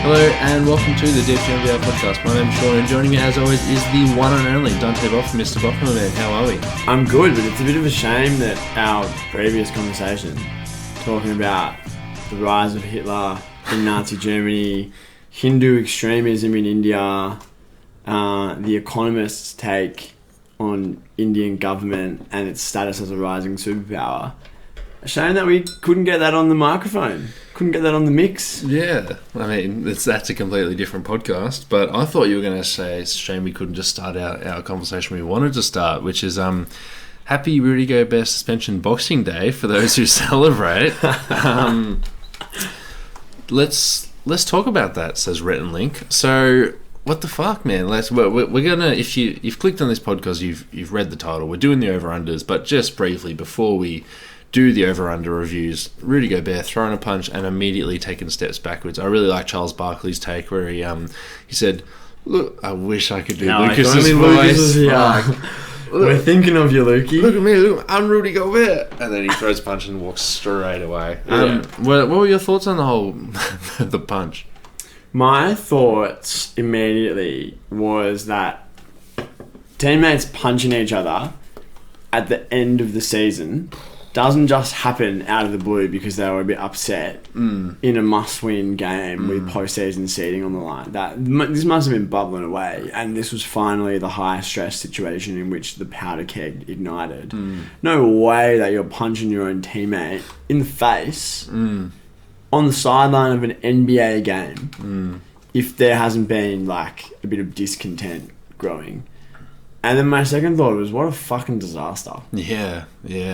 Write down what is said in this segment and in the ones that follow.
Hello and welcome to the DFG podcast. My name's Sean and joining me as always is the one and only Dante Boff, Mr. Boffman, man. How are we? I'm good, but it's a bit of a shame that our previous conversation talking about the rise of Hitler in Nazi Germany, Hindu extremism in India, the Economist's take on Indian government and its status as a rising superpower. A shame that we couldn't get that on the microphone. Couldn't get that on the mix. Yeah, I mean, that's a completely different podcast, but I thought you were going to say it's a shame we couldn't just start our conversation we wanted to start, which is happy Rudy Gobert suspension Boxing Day for those who celebrate. Let's talk about that, says Rhett and Link. So, what the fuck, man? We're gonna, if you've clicked on this podcast, you've read the title. We're doing the over-unders, but just briefly, before we do the over-under reviews, Rudy Gobert throwing a punch and immediately taking steps backwards. I really like Charles Barkley's take where he said, "Look, I wish I could do Lucas's voice. We're thinking of you, Lukey. Look at me, look, I'm Rudy Gobert." And then he throws a punch and walks straight away. What were your thoughts on the whole the punch? My thoughts immediately was that teammates punching each other at the end of the season doesn't just happen out of the blue because they were a bit upset in a must-win game with postseason seeding on the line. This must have been bubbling away, and this was finally the high-stress situation in which the powder keg ignited. No way that you're punching your own teammate in the face on the sideline of an NBA game if there hasn't been like a bit of discontent growing. And then my second thought was, what a fucking disaster. Yeah,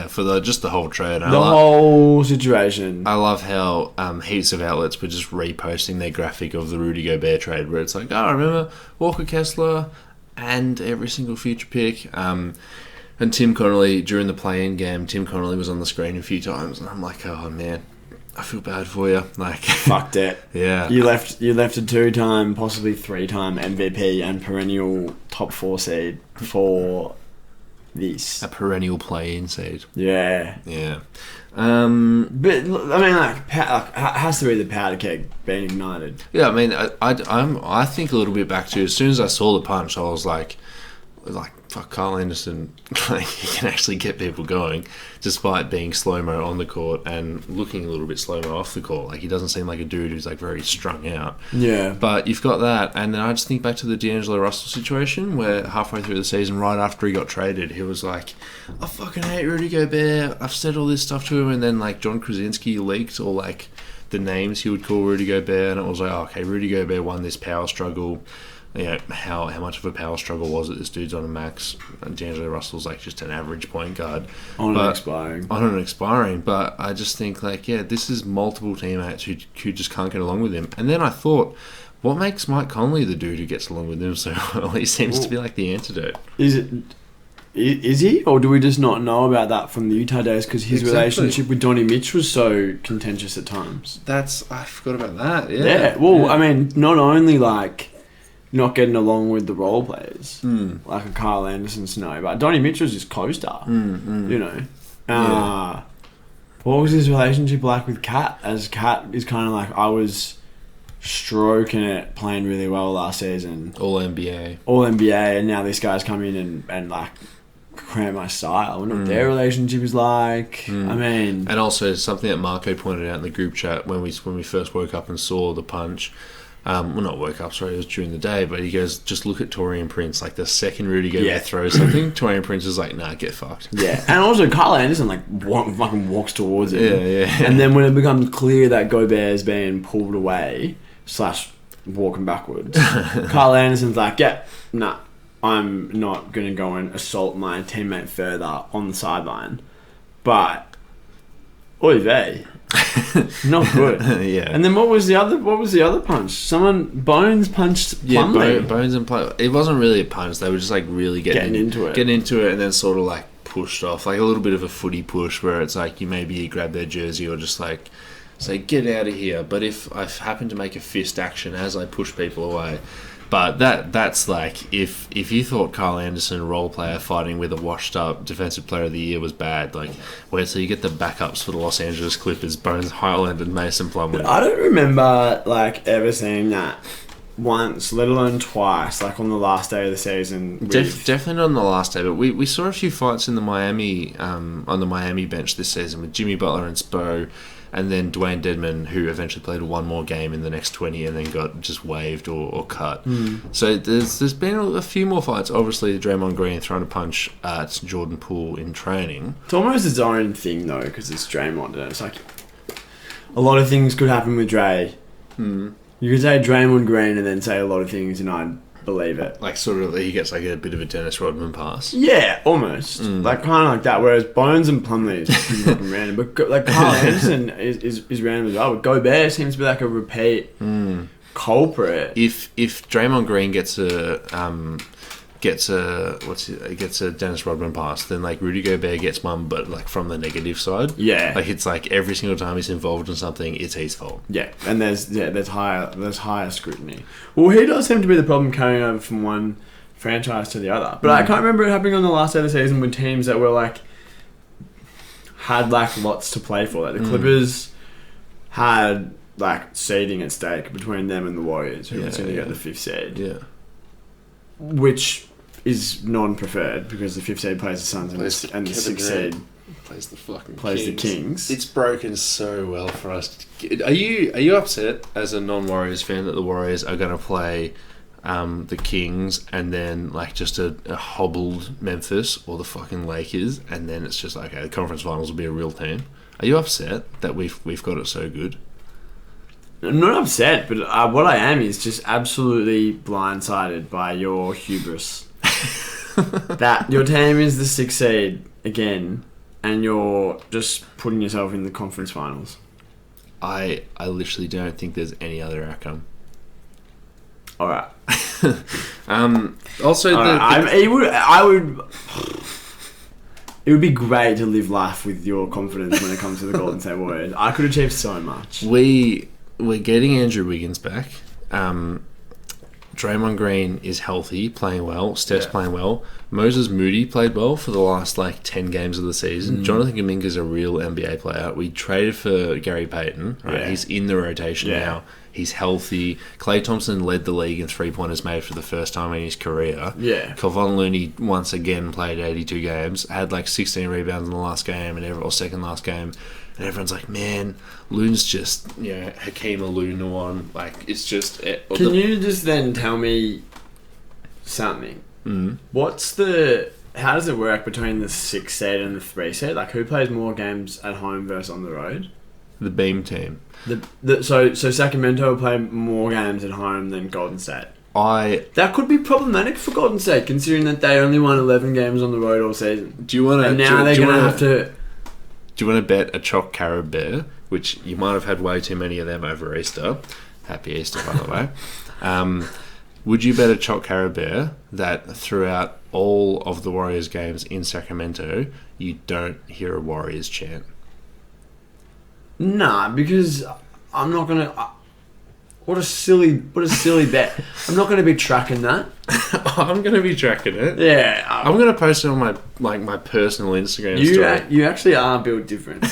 for the whole trade. Whole situation. I love how heaps of outlets were just reposting their graphic of the Rudy Gobert trade where it's like, oh, remember Walker Kessler and every single future pick. And Tim Connolly, during the play-in game, Tim Connolly was on the screen a few times. And I'm like, oh, man, I feel bad for you. Like, fucked it. Yeah. You left a 2-time, possibly 3-time MVP and perennial top 4 seed for this. A perennial play-in seed. Yeah. Yeah. But I mean, like, it has to be the powder keg being ignited. Yeah, I mean, I think a little bit back to as soon as I saw the punch, I was like, fuck, Kyle Anderson, like, he can actually get people going despite being slow-mo on the court and looking a little bit slow-mo off the court. Like, he doesn't seem like a dude who's like very strung out. Yeah. But you've got that, and then I just think back to the D'Angelo Russell situation where halfway through the season, right after he got traded, he was like, I fucking hate Rudy Gobert, I've said all this stuff to him, and then like John Krasinski leaked all like the names he would call Rudy Gobert, and it was like, oh, okay, Rudy Gobert won this power struggle. You know, how much of a power struggle was it? This dude's on a max. D'Angelo Russell's like just an average point guard. On an expiring. But I just think like, yeah, this is multiple teammates who just can't get along with him. And then I thought, what makes Mike Conley the dude who gets along with him so well? He seems to be like the antidote. Is he? Or do we just not know about that from the Utah days because his relationship with Donnie Mitch was so contentious at times? I forgot about that, yeah. Yeah, well, yeah. I mean, not only like not getting along with the role players, like a Kyle Anderson scenario, but Donnie Mitchell's just co-star, you know. What was his relationship like with Kat? As Kat is kind of like, I was stroking it, playing really well last season. All NBA, and now this guy's come in and like cramp my style. I wonder what their relationship is like. I mean, and also something that Marco pointed out in the group chat when we first woke up and saw the punch. Well, not woke up, sorry, it was during the day, but he goes, just look at Taurean Prince. Like, the second Rudy Gobert throws something, Taurean Prince is like, nah, get fucked. Yeah, and also Kyle Anderson, like, fucking walks towards him. Yeah. And then when it becomes clear that Gobert's being pulled away, / walking backwards, Kyle Anderson's like, I'm not going to go and assault my teammate further on the sideline. But, oy vey. Not good. Yeah. And then what was the other punch? Bones punched Plumlee. Yeah, Bones and Plumlee. It wasn't really a punch. They were just like really getting into it, and then sort of like pushed off, like a little bit of a footy push where it's like you grab their jersey or just like say get out of here. But if I happen to make a fist action as I push people away, But that's like if you thought Kyle Anderson, role player fighting with a washed up defensive player of the year, was bad, like wait till you get the backups for the Los Angeles Clippers, Bones Highland and Mason Plumlee. I don't remember like ever seeing that once, let alone twice, like on the last day of the season. Definitely not on the last day, but we saw a few fights in the Miami on the Miami bench this season with Jimmy Butler and Spo, and then Dwayne Dedman, who eventually played one more game in the next 20 and then got just waived or cut. So there's been a few more fights. Obviously, Draymond Green throwing a punch at Jordan Poole in training. It's almost its own thing though, because it's Draymond, and it's like a lot of things could happen with Dre. You could say Draymond Green and then say a lot of things, and I'd believe it. Like sort of, he gets like a bit of a Dennis Rodman pass. Yeah, almost. Like kind of like that. Whereas Bones and Plumlee is pretty fucking random, but like Carl Anderson is random as well. But Gobert seems to be like a repeat culprit. If Draymond Green gets a Dennis Rodman pass, then like Rudy Gobert gets one, but like from the negative side. Yeah, like it's like every single time he's involved in something, it's his fault. Yeah, and there's higher scrutiny. Well, he does seem to be the problem carrying over from one franchise to the other. But I can't remember it happening on the last day of the season when teams that were like had like lots to play for. Like the Clippers had like seeding at stake between them and the Warriors, who was going to get the 5th seed. Yeah. Which is non-preferred because the 5th seed plays the Suns and the 6th seed plays the Kings. It's broken so well for us. Are you upset as a non-Warriors fan that the Warriors are going to play the Kings and then like just a hobbled Memphis or the fucking Lakers, and then it's just like, okay, the conference finals will be a real team? Are you upset that we've got it so good? I'm not upset, but what I am is just absolutely blindsided by your hubris. That your team is the 6th seed again, and you're just putting yourself in the conference finals. I literally don't think there's any other outcome. All right. Also, it would be great to live life with your confidence when it comes to the Golden State Warriors. I could achieve so much. We're getting Andrew Wiggins back. Draymond Green is healthy, playing well. Steph's playing well. Moses Moody played well for the last 10 games of the season. Jonathan Kuminga's a real NBA player. We traded for Gary Payton. Right? Yeah. He's in the rotation now. He's healthy. Klay Thompson led the league in 3-pointers made for the first time in his career. Yeah. Kevon Looney once again played 82 games, had 16 rebounds in the last game or second last game. And everyone's like, man, Loon's just, Hakeem Olajuwon. It's just... Can you just then tell me something? How does it work between the 6th seed and the 3 seed? Who plays more games at home versus on the road? The Beam team. So Sacramento will play more games at home than Golden State. That could be problematic for Golden State, considering that they only won 11 games on the road all season. Do you want to... And now they're going to have to... Do you want to bet a Choc Carib Bear, which you might have had way too many of them over Easter? Happy Easter, by the way. Would you bet a Choc Carib Bear that throughout all of the Warriors games in Sacramento, you don't hear a Warriors chant? Nah, because I'm not going to... What a silly bet. I'm not going to be tracking that. I'm going to be tracking it. Yeah. I'm going to post it on my personal Instagram story. You actually are built different.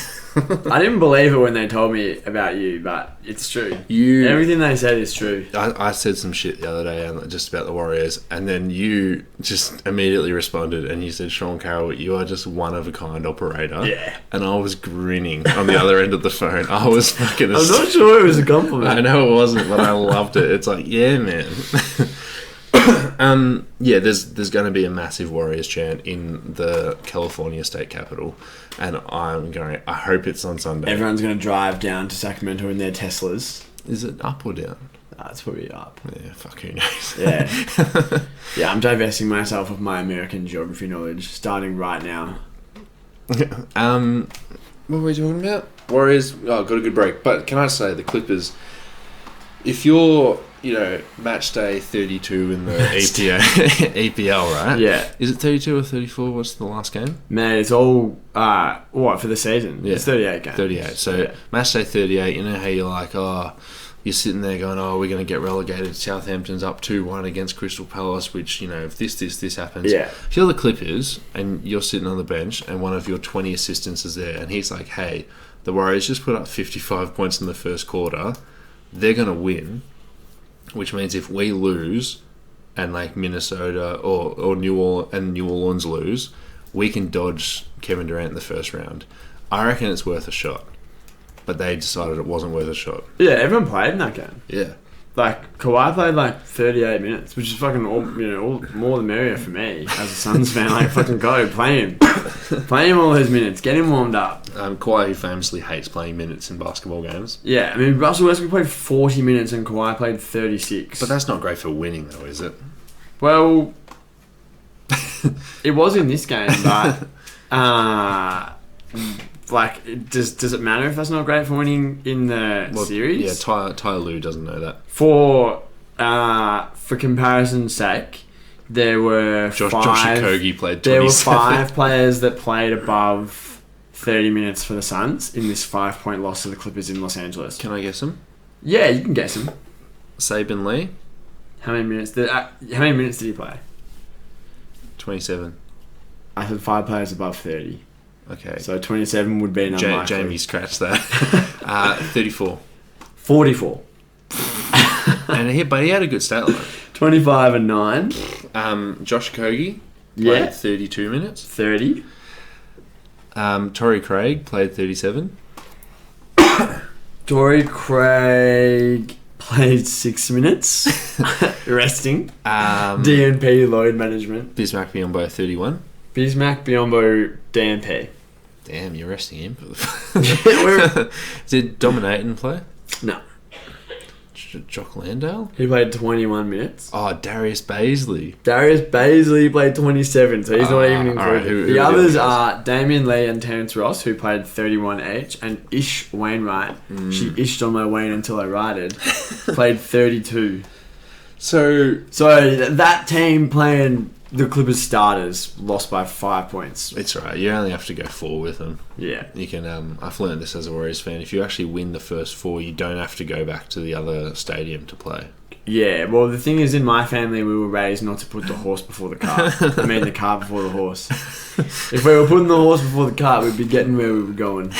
I didn't believe it when they told me about you, but it's true. Everything they said is true. I said some shit the other day just about the Warriors, and then you just immediately responded and you said, Sean Carroll, you are just one of a kind operator. Yeah. And I was grinning on the other end of the phone. I was fucking... I'm not sure it was a compliment. I know it wasn't, but I loved it. It's like, yeah, man. There's going to be a massive Warriors chant in the California state capitol, and I hope it's on Sunday. Everyone's going to drive down to Sacramento in their Teslas. Is it up or down? It's probably up. Yeah, fuck, who knows? Yeah. Yeah, I'm divesting myself of my American geography knowledge, starting right now. What were we talking about? Warriors, got a good break. But can I say, the Clippers, if you're, match day 32 in the EPL, right? Yeah. Is it 32 or 34? What's the last game? Man, it's all, for the season? Yeah. It's 38 games. 38. So, match day 38, you know how you're like, you're sitting there going, oh, we're going to get relegated. Southampton's up 2-1 against Crystal Palace, which, if this happens. Yeah. If you're the Clippers and you're sitting on the bench and one of your 20 assistants is there and he's like, hey, the Warriors just put up 55 points in the first quarter. They're going to win, which means if we lose and like Minnesota or New Orleans lose, we can dodge Kevin Durant in the first round. I reckon it's worth a shot. But they decided it wasn't worth a shot. Yeah, everyone played in that game. Yeah. Like, Kawhi played like 38 minutes, which is fucking all more the merrier for me as a Suns fan. Like, fucking go, play him. Play him all those minutes. Get him warmed up. Kawhi famously hates playing minutes in basketball games. Yeah, I mean, Russell Westbrook played 40 minutes and Kawhi played 36. But that's not great for winning, though, is it? Well, it was in this game, but... like, does it matter if that's not great for winning in the series? Yeah, Ty Lue doesn't know that. For comparison's sake, there were Josh five. Okogie played 27. There were 5 players that played above 30 minutes for the Suns in this 5-point loss to the Clippers in Los Angeles. Can I guess them? Yeah, you can guess them. Sabin Lee. How many minutes did he play? 27. I said 5 players above 30. Okay. So 27 would be an unlikely. Jamie scratched that. 34. 44. But he had a good stat line. 25 and 9. Josh Okogie Yeah. played 32 minutes. 30. Torrey Craig played 37. Torrey Craig played 6 minutes. Resting. DNP load management. Bismack Biyombo 31. Bismack Biyombo DNP. Damn, you're resting him. Did Dominatin play? No. Jock Landale? He played 21 minutes. Oh, Darius Baisley. Darius Baisley played 27, so he's not even included. Right, who the others are Damian Lee and Terrence Ross, who played 31 each, and Ish Wainwright. She ished on my Wayne until I righted. Played 32. So that team playing the Clippers starters lost by 5 points. It's right. You only have to go 4 with them. Yeah. You can. I've learned this as a Warriors fan. If you actually win the first 4, you don't have to go back to the other stadium to play. Yeah. Well, the thing is, in my family, we were raised not to put the horse before the cart. I mean, the cart before the horse. If we were putting the horse before the cart, we'd be getting where we were going.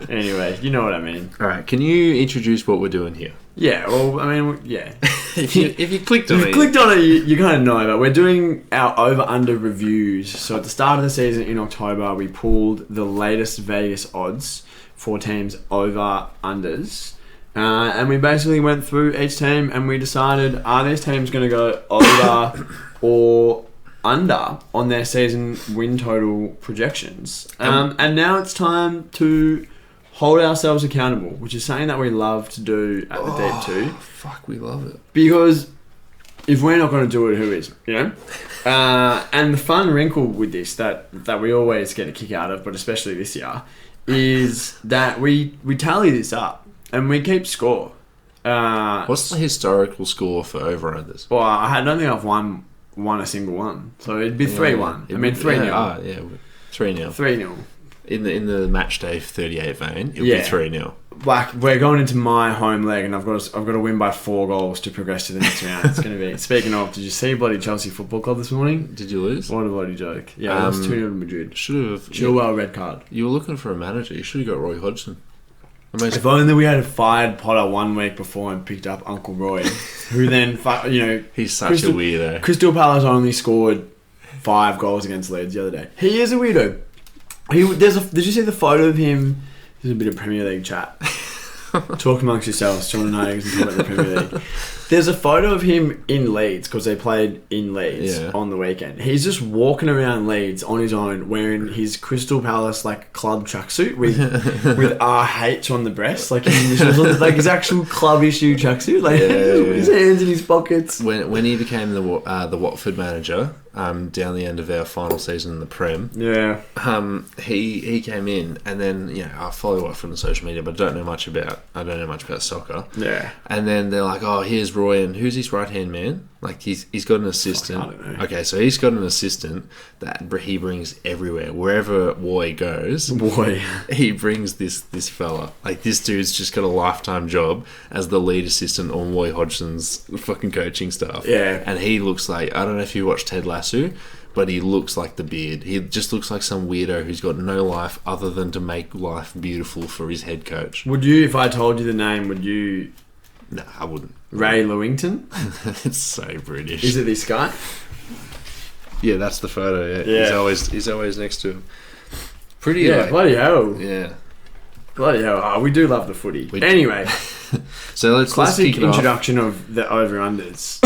Anyway, you know what I mean. All right. Can you introduce what we're doing here? Yeah. Well, I mean, yeah. if you clicked on it, you kind of know. But we're doing our over/under reviews. So at the start of the season in October, we pulled the latest Vegas odds for teams over/unders, and we basically went through each team and we decided: are these teams going to go over or under on their season win total projections? And now it's time to hold ourselves accountable, which is something that we love to do at the Deep 2. Fuck, we love it. Because if we're not going to do it, who is? You know? And the fun wrinkle with this that we always get a kick out of, but especially this year, is that we tally this up and we keep score. What's the historical score for over-unders? Well, I don't think I've won a single one. So it'd be 3-1. I mean, 3-0. Yeah, 3-0. 3-0. In the match day 38 vein, it'll be 3-0. Like, we're going into my home leg, and I've got to win by 4 goals to progress to the next round. It's going to be. Speaking of, did you see bloody Chelsea Football Club this morning? Did you lose? What a bloody joke! Yeah, it was 2-0 to Madrid. Should have. Chilwell red card. You were looking for a manager. You should have got Roy Hodgson. If only we had fired Potter 1 week before and picked up Uncle Roy, who then, he's such a weirdo. Crystal Palace only scored 5 goals against Leeds the other day. He is a weirdo. Did you see the photo of him? There's a bit of Premier League chat. Talk amongst yourselves. John and I can talk about the Premier League. There's a photo of him in Leeds because they played in Leeds on the weekend. He's just walking around Leeds on his own wearing his Crystal Palace club tracksuit with RH on the breast, like his actual club issue tracksuit, his hands in his pockets. When he became the Watford manager, down the end of our final season in the Prem, he came in, and then I follow Watford on social media, but I don't know much about soccer. Yeah, and then they're like, oh, here's Roy, and who's his right-hand man? Like, he's got an assistant. I don't know. Okay, so he's got an assistant that he brings everywhere. Wherever Roy goes, Boy. he brings this fella. Like, this dude's just got a lifetime job as the lead assistant on Roy Hodgson's fucking coaching staff. Yeah. And he looks like, I don't know if you watched Ted Lasso, but he looks like the beard. He just looks like some weirdo who's got no life other than to make life beautiful for his head coach. Would you, if I told you the name, would you... No, I wouldn't. Ray Lewington? It's so British. Is it this guy? Yeah, that's the photo. Yeah, Yeah. He's always next to him. Pretty. Yeah, like, bloody hell. yeah. Bloody hell. Oh, we do love the footy. We do. Anyway, So let's classic kick it off. introduction of the over-unders.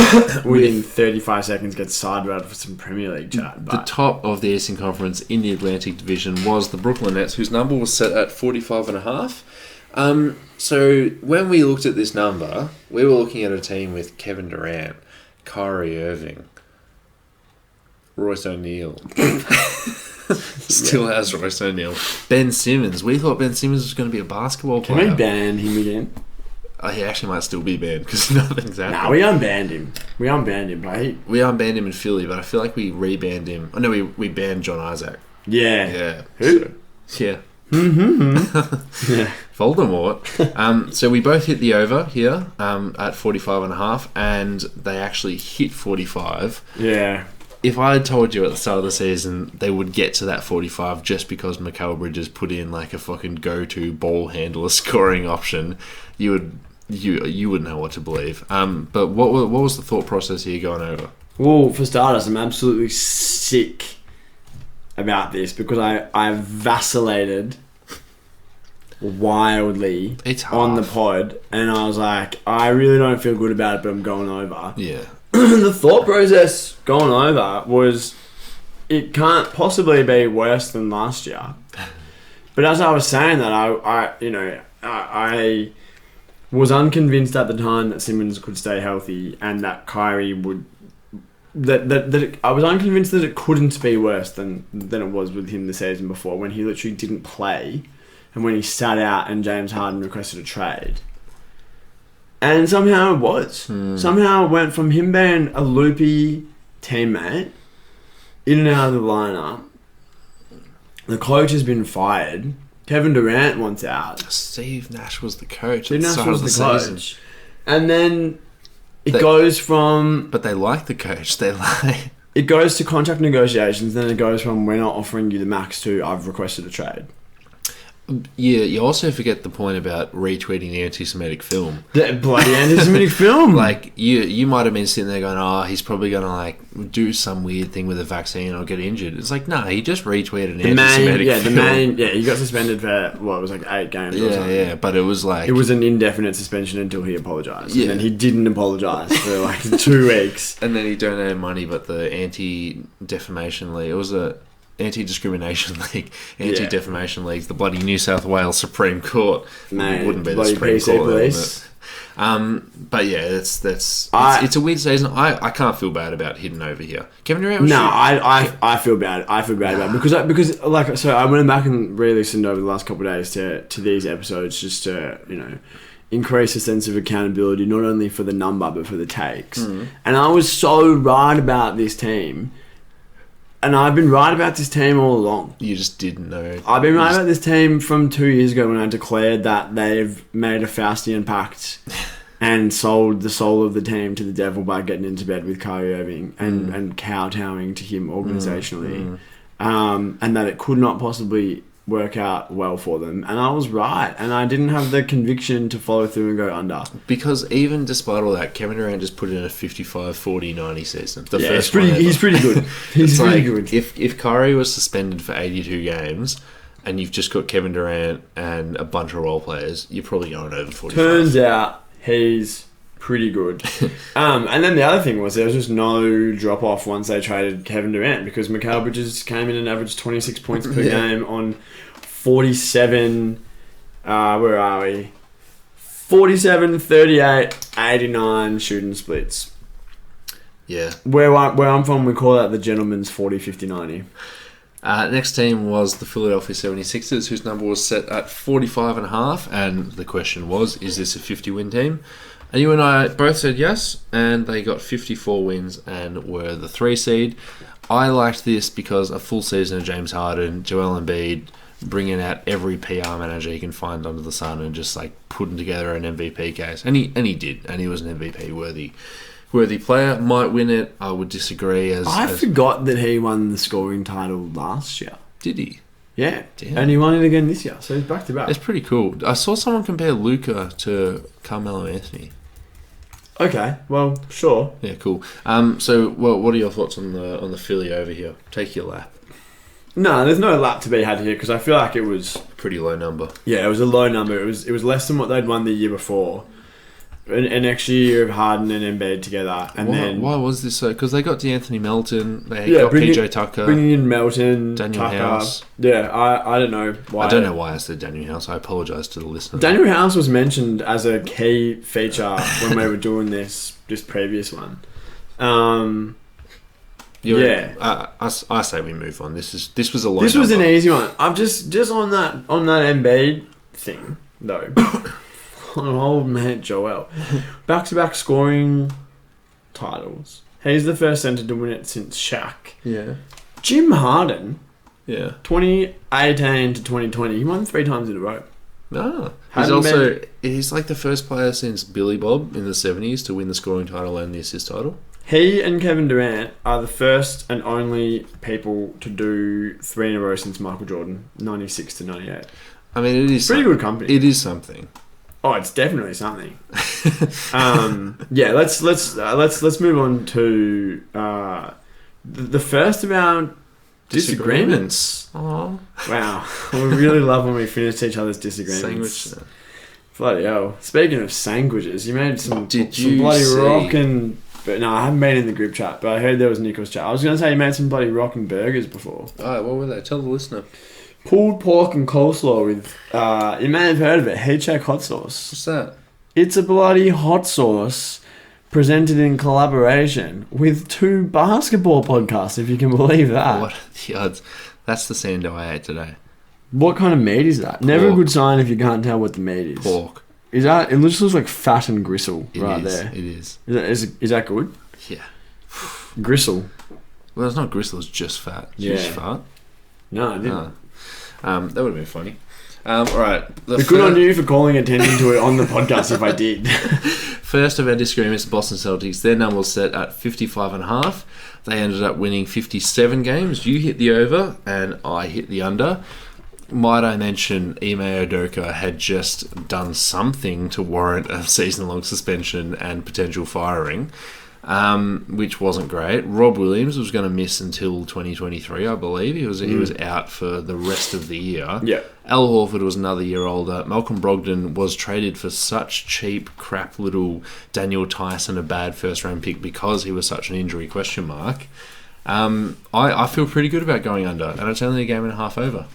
Within 35 seconds gets sideways for some Premier League chat. The But top of the Eastern Conference in the Atlantic Division was the Brooklyn Nets, whose number was set at 45.5. So when we looked at this number, we were looking at a team with Kevin Durant, Kyrie Irving, Royce O'Neal. Still has Royce O'Neal. Ben Simmons. We thought Ben Simmons was going to be a basketball can player. we ban him again? Oh, he actually might still be banned because nothing's happened. Nah, we unbanned him. We unbanned him, but he... We unbanned him in Philly, but I feel like we rebanned him. Oh, no, we banned John Isaac. Yeah. Yeah. Who? So, yeah. Yeah. Voldemort. So we both hit the over here at 45.5, and they actually hit 45. Yeah. If I had told you at the start of the season they would get to that 45 just because Mikal Bridges put in like a fucking go-to ball handler scoring option, you wouldn't know what to believe. But what was the thought process here going over? Well, for starters, I'm absolutely sick about this because I vacillated wildly It's on the half. pod, and I was like, I really don't feel good about it, but I'm going over. Yeah. The thought process going over was it can't possibly be worse than last year. But as I was saying that, I was unconvinced at the time that Simmons could stay healthy and that Kyrie would. I was unconvinced that it couldn't be worse than it was with him the season before when he literally didn't play and when he sat out and James Harden requested a trade. And somehow it was. Somehow it went from him being a loopy teammate in and out of the lineup. The coach has been fired. Kevin Durant wants out. Steve Nash was the coach Steve at the Nash start was of the the season. coach. And then it goes from... But they like the coach. They like... It goes to contract negotiations, then it goes from we're not offering you the max to I've requested a trade. Yeah, you also forget the point about retweeting the anti-Semitic film. That bloody anti-Semitic film. Like, you might have been sitting there going, oh, he's probably going to, like, do some weird thing with a vaccine or get injured. It's like, no, he just retweeted an anti-Semitic film. he got suspended for, it was like 8 games or something. Yeah, but it was like... It was an indefinite suspension until he apologised. Yeah. And then he didn't apologise for like 2 weeks. And then he donated money, but the Anti-Defamation League... It was a... Anti-Discrimination League, Anti-Defamation League, the bloody New South Wales Supreme Court. Mate, wouldn't be the bloody Supreme PC Court, police. But yeah, it's a weird season. I can't feel bad about hitting over here. Kevin Durant was No, shit. I feel bad. I feel bad about it because like so I went back and re-listened over the last couple of days to these episodes just to increase a sense of accountability not only for the number but for the takes. And I was so right about this team. And I've been right about this team all along. You just didn't know. I've been right about this team from 2 years ago when I declared that they've made a Faustian pact and sold the soul of the team to the devil by getting into bed with Kyrie Irving and kowtowing to him organisationally. And that it could not possibly work out well for them. And I was right. And I didn't have the conviction to follow through and go under. Because even despite all that, Kevin Durant just put in a 55, 40, 90 season. He's pretty good. He's pretty good. If Kyrie was suspended for 82 games and you've just got Kevin Durant and a bunch of role players, you're probably going over 45. Turns out he's pretty good. And then the other thing was there was just no drop off once they traded Kevin Durant because Mikal Bridges came in and averaged 26 points per game on 47 where are we 47 38 89 shooting splits. Where I'm from we call that the gentleman's 40 50 90. Next team was the Philadelphia 76ers, whose number was set at 45.5, and the question was, is this a 50-win team? And you and I both said yes, and they got 54 wins and were the 3 seed. I liked this because a full season of James Harden, Joel Embiid, bringing out every PR manager he can find under the sun and just like putting together an MVP case. And he did, and he was an MVP worthy player. Might win it. I would disagree. I forgot that he won the scoring title last year. Did he? Yeah. Damn. And he won it again this year, so he's back to back. It's pretty cool. I saw someone compare Luka to Carmelo Anthony. Okay, well, sure. Yeah, cool. So, what are your thoughts on the Philly over here? Take your lap. No, there's no lap to be had here because I feel like it was Pretty low number. Yeah, it was a low number. It was less than what they'd won the year before. An extra year of Harden and Embiid together, and Why was this so? Because they got DeAnthony Melton, they got bringing PJ Tucker, in Melton, Daniel Tucker. House. Yeah, I don't know why. I don't know why I said Daniel House. I apologise to the listener. Daniel House was mentioned as a key feature when we were doing this previous one. I say we move on. This was a low. This was an easy one. I'm just on that Embiid thing though. On old man Joel, back-to-back scoring titles. He's the first centre to win it since Shaq. Yeah. Jim Harden, Yeah. 2018 to 2020, he won 3 times in a row. Ah. Hasn't He's like the first player since Billy Bob in the 70s to win the scoring title and the assist title. He and Kevin Durant are the first and only people to do 3 in a row since Michael Jordan, 96 to 98. I mean, it is Pretty good company. It is something. Oh, it's definitely something. Yeah, let's move on to the first of our disagreements. Oh, Wow, we really love when we finish each other's disagreements. sandwich. Bloody hell! Speaking of sandwiches, you made some Did some you bloody see- rockin'. But no, I haven't been in the group chat, but I heard there was Nichols chat. I was going to say you made some bloody rockin' burgers before. Alright, what were they? Tell the listener. Pulled pork and coleslaw with, you may have heard of it, Heat Check hot sauce. What's that? It's a bloody hot sauce presented in collaboration with 2 basketball podcasts, if you can believe that. What are the odds? That's the sando I ate today. What kind of meat is that? Never a Pork. good sign if you can't tell what the meat is. Pork. Is that? It looks like fat and gristle It right is. there. It is. Is that good? Yeah. Gristle. Well, it's not gristle, it's just fat. Did you just Yeah. fart? No, I didn't. That would have been funny. Alright. But good on you for calling attention to it on the podcast if I did. First of our disagreements, the Boston Celtics. Their number was set at 55.5. They ended up winning 57 games. You hit the over, and I hit the under. Might I mention, Ime Udoka had just done something to warrant a season-long suspension and potential firing, which wasn't great. Rob Williams was going to miss until 2023, I believe. He was out for the rest of the year. Yeah. Al Horford was another year older. Malcolm Brogdon was traded for such cheap, crap little Daniel Tyson, a bad first-round pick, because he was such an injury question mark. I feel pretty good about going under, and it's only a game and a half over.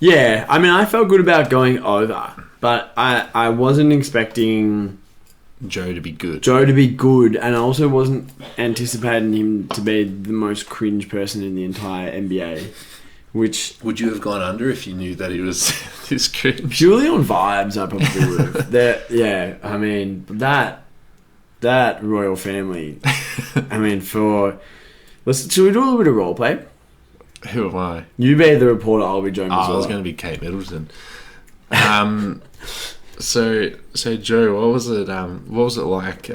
Yeah, I mean, I felt good about going over, but I wasn't expecting Joe to be good. and I also wasn't anticipating him to be the most cringe person in the entire NBA, which Would you have gone under if you knew that he was this cringe? purely on vibes, I probably would have. Yeah, I mean, that royal family, I mean, should we do a little bit of role play? Who am I? You be the reporter, I'll be Joe Mazzola. I was going to be Kate Middleton. So Joe, what was it like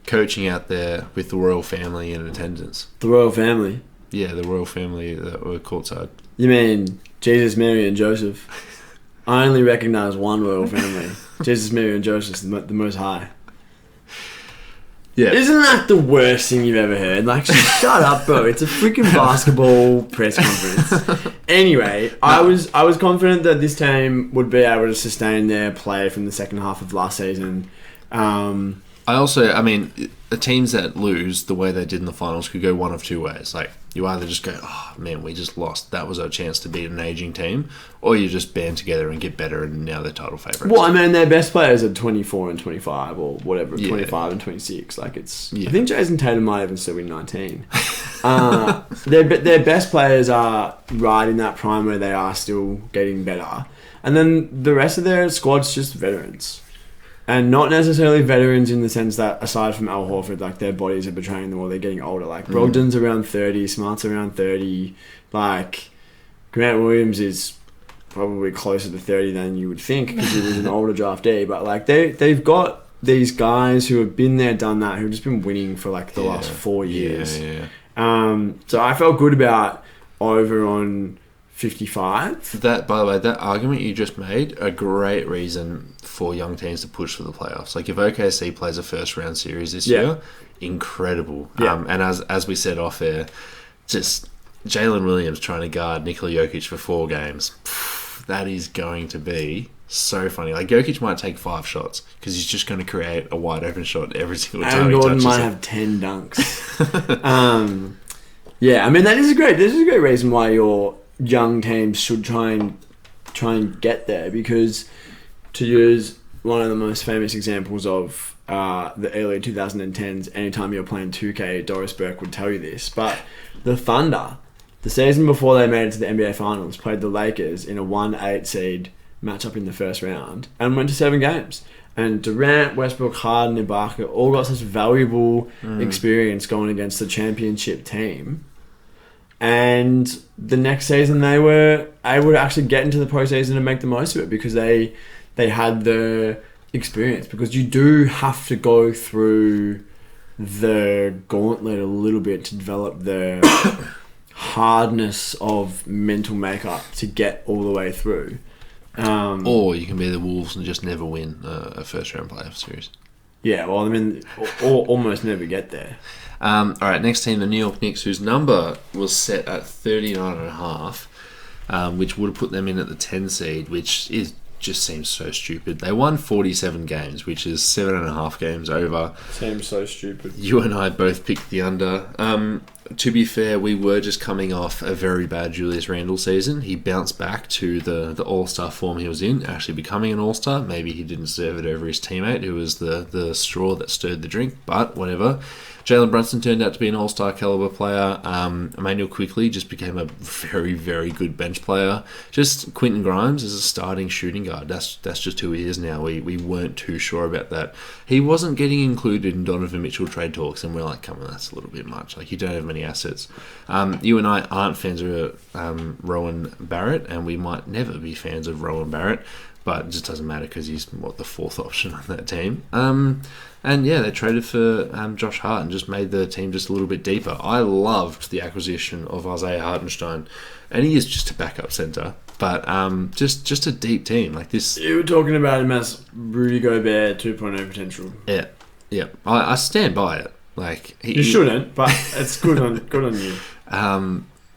coaching out there with the royal family in attendance? The royal family? Yeah, the royal family that were courtside. You mean Jesus, Mary and Joseph? I only recognise one royal family. Jesus, Mary and Joseph, the most high. Yeah. Isn't that the worst thing you've ever heard? Like, shut up, bro. It's a freaking basketball press conference. Anyway, I was confident that this team would be able to sustain their play from the second half of last season. The teams that lose the way they did in the finals could go one of 2 ways. Like, you either just go, oh man, we just lost. That was our chance to beat an aging team. Or you just band together and get better, and now they're title favourites. Well, I mean, their best players are 24 and 25 or whatever, Yeah. 25 and 26. Like, it's... Yeah. I think Jason Tatum might even still be 19. Their best players are right in that prime where they are still getting better. And then the rest of their squad's just veterans. And not necessarily veterans in the sense that, aside from Al Horford, like, their bodies are betraying them or they're getting older. Like, Brogdon's around 30, Smart's around 30. Like, Grant Williams is probably closer to 30 than you would think because he was an older draftee. But, like, they've got these guys who have been there, done that, who've just been winning for, like, the last 4 years. So I felt good about over on 55. That, by the way, that argument you just made, a great reason for young teams to push for the playoffs. Like, if OKC plays a first round series this year, incredible. And as we said off air, just Jalen Williams trying to guard Nikola Jokic for 4 games. That is going to be so funny. Like, Jokic might take 5 shots because he's just going to create a wide open shot every single time. And he Gordon touches might it. have 10 dunks. Yeah, I mean, this is a great reason why your young teams should try and get there, because, to use one of the most famous examples of the early 2010s, anytime you're playing 2K, Doris Burke would tell you this, but the Thunder, the season before they made it to the NBA Finals, played the Lakers in a 1-8 seed matchup in the first round and went to 7 games. And Durant, Westbrook, Harden, Ibaka all got such valuable experience going against the championship team. And the next season they were able to actually get into the postseason and make the most of it because they had the experience. Because you do have to go through the gauntlet a little bit to develop the hardness of mental makeup to get all the way through. Or you can be the Wolves and just never win a first round playoff series. Yeah, well, I mean, or almost never get there. All right, next team, the New York Knicks, whose number was set at 39.5, which would have put them in at the 10 seed, which just seems so stupid. They won 47 games, which is 7.5 games over. Seems so stupid. You and I both picked the under. To be fair, we were just coming off a very bad Julius Randle season. He bounced back to the all-star form he was in, actually becoming an all-star. Maybe he didn't deserve it over his teammate, who was the straw that stirred the drink, but whatever. Jalen Brunson turned out to be an all-star caliber player. Emmanuel Quickley just became a very, very good bench player. Just Quentin Grimes is a starting shooting guard. That's just who he is now. We weren't too sure about that. He wasn't getting included in Donovan Mitchell trade talks, and we're like, come on, that's a little bit much. Like, you don't have many assets. You and I aren't fans of Rowan Barrett, and we might never be fans of Rowan Barrett, but it just doesn't matter because he's the 4th option on that team. And yeah, they traded for Josh Hart and just made the team just a little bit deeper. I loved the acquisition of Isaiah Hartenstein, and he is just a backup center, but just a deep team like this. You were talking about him as Rudy Gobert 2.0 potential. Yeah. I stand by it. Like you shouldn't, but it's good on you.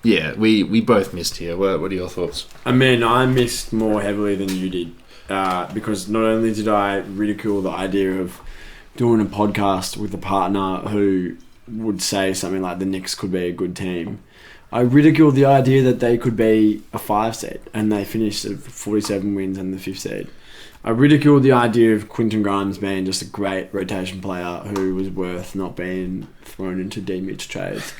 Yeah, we both missed here. What are your thoughts? I mean, I missed more heavily than you did because not only did I ridicule the idea of doing a podcast with a partner who would say something like the Knicks could be a good team, I ridiculed the idea that they could be a 5 seed and they finished at 47 wins and the 5th seed. I ridiculed the idea of Quentin Grimes being just a great rotation player who was worth not being thrown into D-Mitch trades.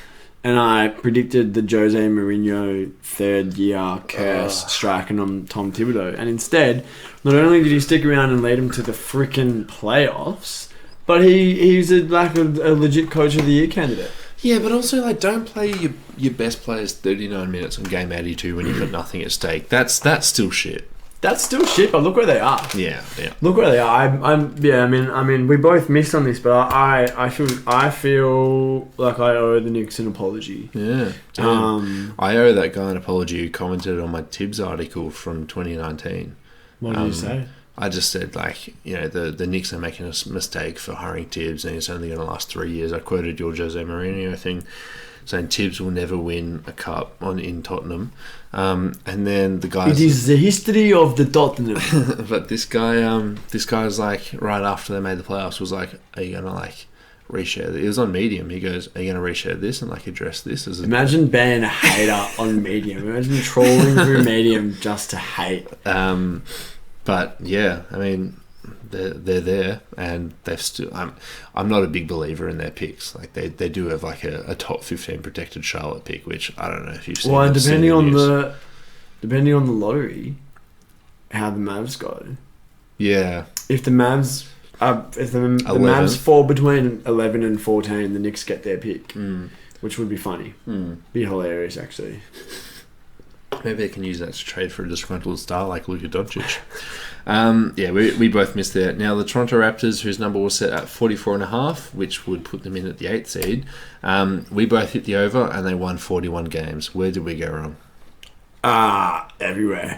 And I predicted the Jose Mourinho 3rd year curse striking on Tom Thibodeau. And instead, not only did he stick around and lead him to the freaking playoffs, but he's a legit coach of the year candidate. Yeah, but also, like, don't play your best players 39 minutes on game 82 when you've got nothing at stake. That's still shit. That's still shit, but look where they are. Yeah. Look where they are. I mean, we both missed on this, but I feel like I owe the Knicks an apology. Yeah. I owe that guy an apology who commented on my Tibbs article from 2019. What did you say? I just said, like, the Knicks are making a mistake for hiring Tibbs, and it's only going to last 3 years. I quoted your Jose Mourinho thing, saying Tibbs will never win a cup in Tottenham. And then the guy... It is the history of the Tottenham. But this guy's like, right after they made the playoffs, was like, are you going to, like, reshare this? It was on Medium. He goes, are you going to reshare this and, like, address this? As Imagine being a hater on Medium. Imagine trolling through Medium just to hate. But yeah, I mean, they're there, and they've still. I'm not a big believer in their picks. Like they do have like a top 15 protected Charlotte pick, which I don't know if you've seen. Well, and depending on the lottery, how the Mavs go. Yeah. If the Mavs If the 11. Mavs fall between 11 and 14, the Knicks get their pick, which would be funny. Be hilarious, actually. Maybe they can use that to trade for a disgruntled star like Luka Doncic. We both missed there. Now, the Toronto Raptors, whose number was set at 44.5, which would put them in at the 8th seed, we both hit the over and they won 41 games. Where did we go wrong? Everywhere.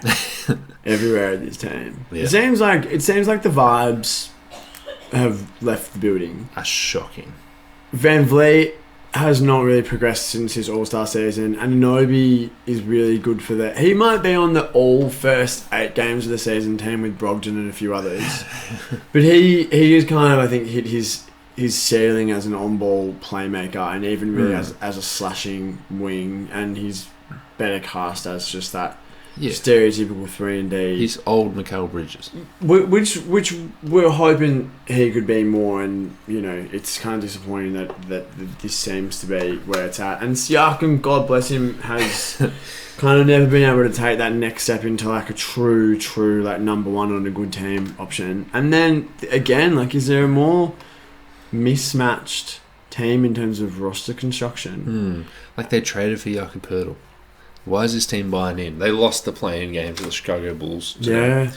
Everywhere in this team. Yeah. It seems like the vibes have left the building. That's shocking. Van Vliet has not really progressed since his All-Star season, and Nobi is really good for that. He might be on the all first 8 games of the season team with Brogdon and a few others, but he is kind of, I think, hit his ceiling as an on-ball playmaker, and even really as a slashing wing, and he's better cast as just that stereotypical 3-and-D. He's old Mikal Bridges. Which we're hoping he could be more, and it's kind of disappointing that this seems to be where it's at. And Siakam, God bless him, has kind of never been able to take that next step into like a true like number one on a good team option. And then again, like, is there a more mismatched team in terms of roster construction? Like they traded for Jakob Poeltl. Why is this team buying in? They lost the play-in game to the Chicago Bulls. Yeah.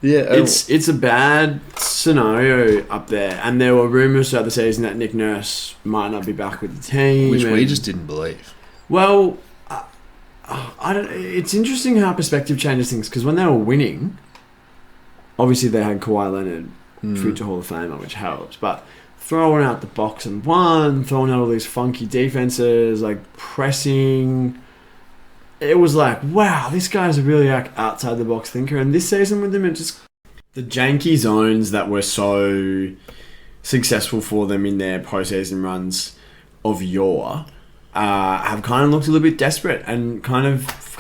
It's a bad scenario up there, and there were rumours throughout the season that Nick Nurse might not be back with the team, which we just didn't believe. Well, I don't. It's interesting how perspective changes things, because when they were winning, obviously they had Kawhi Leonard, future Hall of Famer, which helps, but throwing out the box and one, throwing out all these funky defenses, like pressing. It was like, wow, this guy's a really outside the box thinker. And this season with them, it just the janky zones that were so successful for them in their postseason runs of yore have kind of looked a little bit desperate, and kind of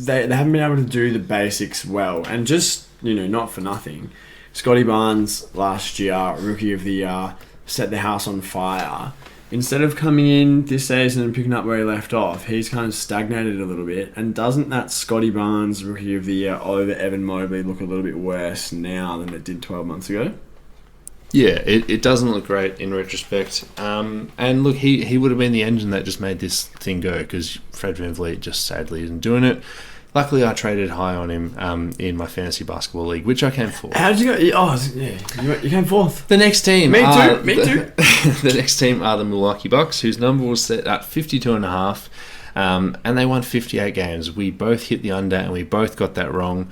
they haven't been able to do the basics well. And just not for nothing, Scotty Barnes last year, Rookie of the Year, set the house on fire. Instead of coming in this season and picking up where he left off, he's kind of stagnated a little bit. And doesn't that Scotty Barnes Rookie of the Year over Evan Mobley look a little bit worse now than it did 12 months ago? Yeah, it doesn't look great in retrospect. And look, he would have been the engine that just made this thing go, because Fred VanVleet just sadly isn't doing it. Luckily, I traded high on him in my fantasy basketball league, which I came fourth. How did you go? Oh, yeah, you came fourth. The next team. Me too. The next team are the Milwaukee Bucks, whose number was set at 52.5, and they won 58 games. We both hit the under, and we both got that wrong.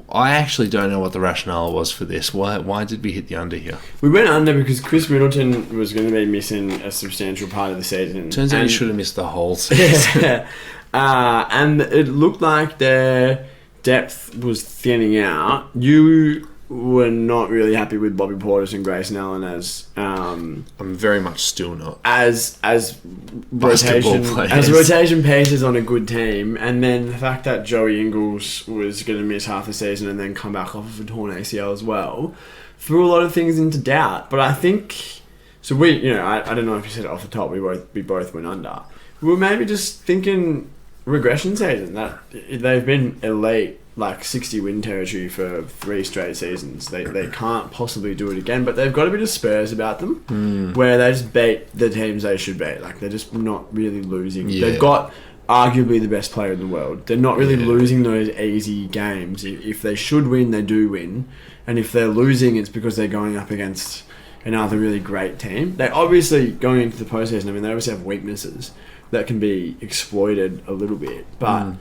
I actually don't know what the rationale was for this. Why did we hit the under here? We went under because Chris Middleton was going to be missing a substantial part of the season. Turns out he should have missed the whole season. Yeah. And it looked like their depth was thinning out. You were not really happy with Bobby Portis and Grayson Allen as I'm very much still not as rotation pieces on a good team, and then the fact that Joey Ingles was going to miss half the season and then come back off of a torn ACL as well threw a lot of things into doubt. But I think so. I don't know if you said it off the top. We both went under. We were maybe just thinking regression season, that they've been elite, like 60 win territory for 3 straight seasons. They can't possibly do it again, but they've got a bit of Spurs about them, where they just beat the teams they should beat. Like, they're just not really losing. Yeah. They've got arguably the best player in the world. They're not really losing those easy games. If they should win, they do win, and if they're losing, it's because they're going up against another really great team. They obviously, going into the postseason, they obviously have weaknesses that can be exploited a little bit, but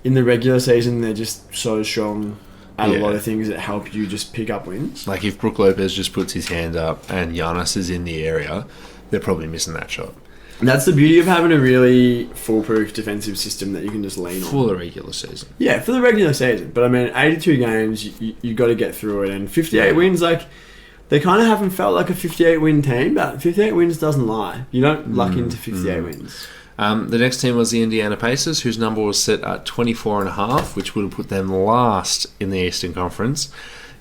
in the regular season they're just so strong at a lot of things that help you just pick up wins. Like, if Brook Lopez just puts his hand up and Giannis is in the area, they're probably missing that shot. And that's the beauty of having a really foolproof defensive system that you can just lean on for the regular season. Yeah, for the regular season. But 82 games, you got to get through it, and 58 wins, like, they kind of haven't felt like a 58 win team, but 58 wins doesn't lie. You don't luck into 58 wins. The next team was the Indiana Pacers, whose number was set at 24.5, which would have put them last in the Eastern Conference.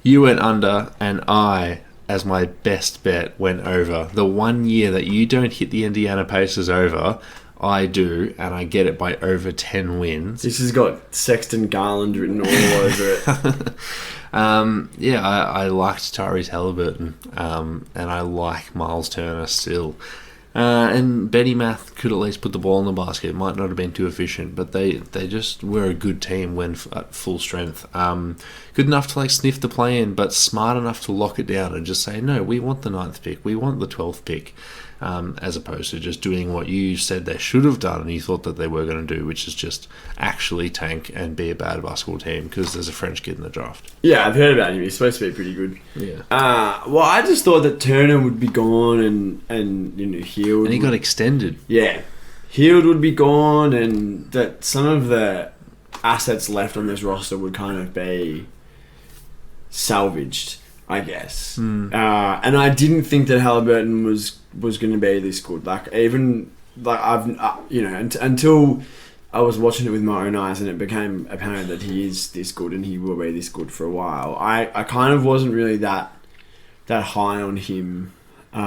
You went under, and I, as my best bet, went over. The one year that you don't hit the Indiana Pacers over, I do, and I get it by over 10 wins. This has got Sexton Garland written all over it. I liked Tyrese Halliburton, and I like Miles Turner still. And Benny Math could at least put the ball in the basket. It might not have been too efficient, but they just were a good team when at full strength. Good enough to sniff the play-in, but smart enough to lock it down and just say, no, we want the 9th pick, we want the 12th pick, as opposed to just doing what you said they should have done and you thought that they were going to do, which is just actually tank and be a bad basketball team because there's a French kid in the draft. Yeah, I've heard about him. He's supposed to be pretty good. Yeah. Well, I just thought that Turner would be gone and Hield. And he got extended. Yeah. Hield would be gone and that some of the assets left on this roster would kind of be salvaged, I guess. And I didn't think that Halliburton was going to be this good. Until I was watching it with my own eyes and it became apparent that he is this good and he will be this good for a while. I kind of wasn't really that high on him. As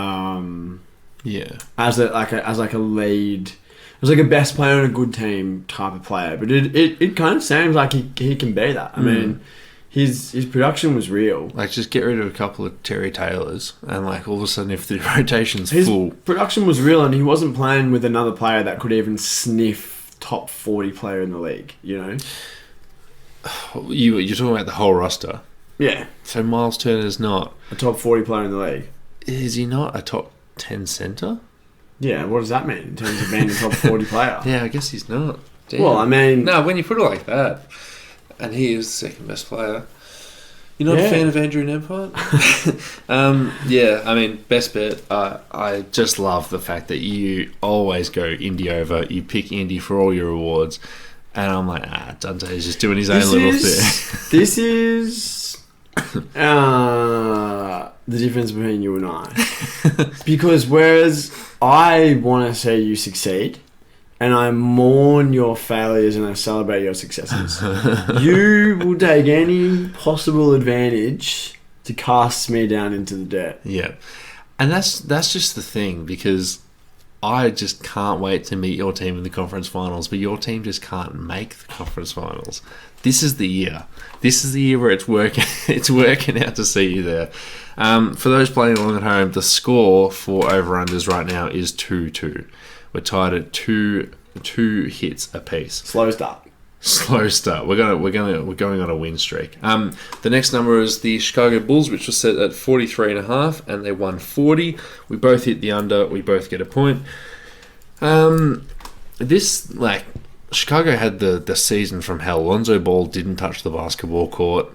a lead, as a best player on a good team type of player. But it kind of seems like he can be that. I mean, his production was real. Just get rid of a couple of Terry Taylors and all of a sudden if the rotation's his full... production was real and he wasn't playing with another player that could even sniff top 40 player in the league, You're talking about the whole roster? Yeah. So Miles Turner's not... a top 40 player in the league. Is he not a top 10 centre? Yeah, what does that mean in terms of being a top 40 player? Yeah, I guess he's not. Damn. Well, I mean... No, when you put it like that, and he is the second best player. You're not a fan of Andrew Nembhard? Best bet. I just love the fact that you always go Indy over. You pick Indy for all your awards. And I'm like, Dante's just doing his own little thing. This is the difference between you and I. Because whereas I want to see you succeed, and I mourn your failures and I celebrate your successes, you will take any possible advantage to cast me down into the dirt. Yeah. And that's just the thing, because I just can't wait to meet your team in the conference finals, but your team just can't make the conference finals. This is the year. This is the year where it's working. It's working out to see you there. For those playing along at home, the score for over-unders right now is 2-2. We're tied at two hits apiece. Slow start. We're going on a win streak. The next number is the Chicago Bulls, which was set at 43.5, and they won 40. We both hit the under. We both get a point. Chicago had the season from hell. Lonzo Ball didn't touch the basketball court.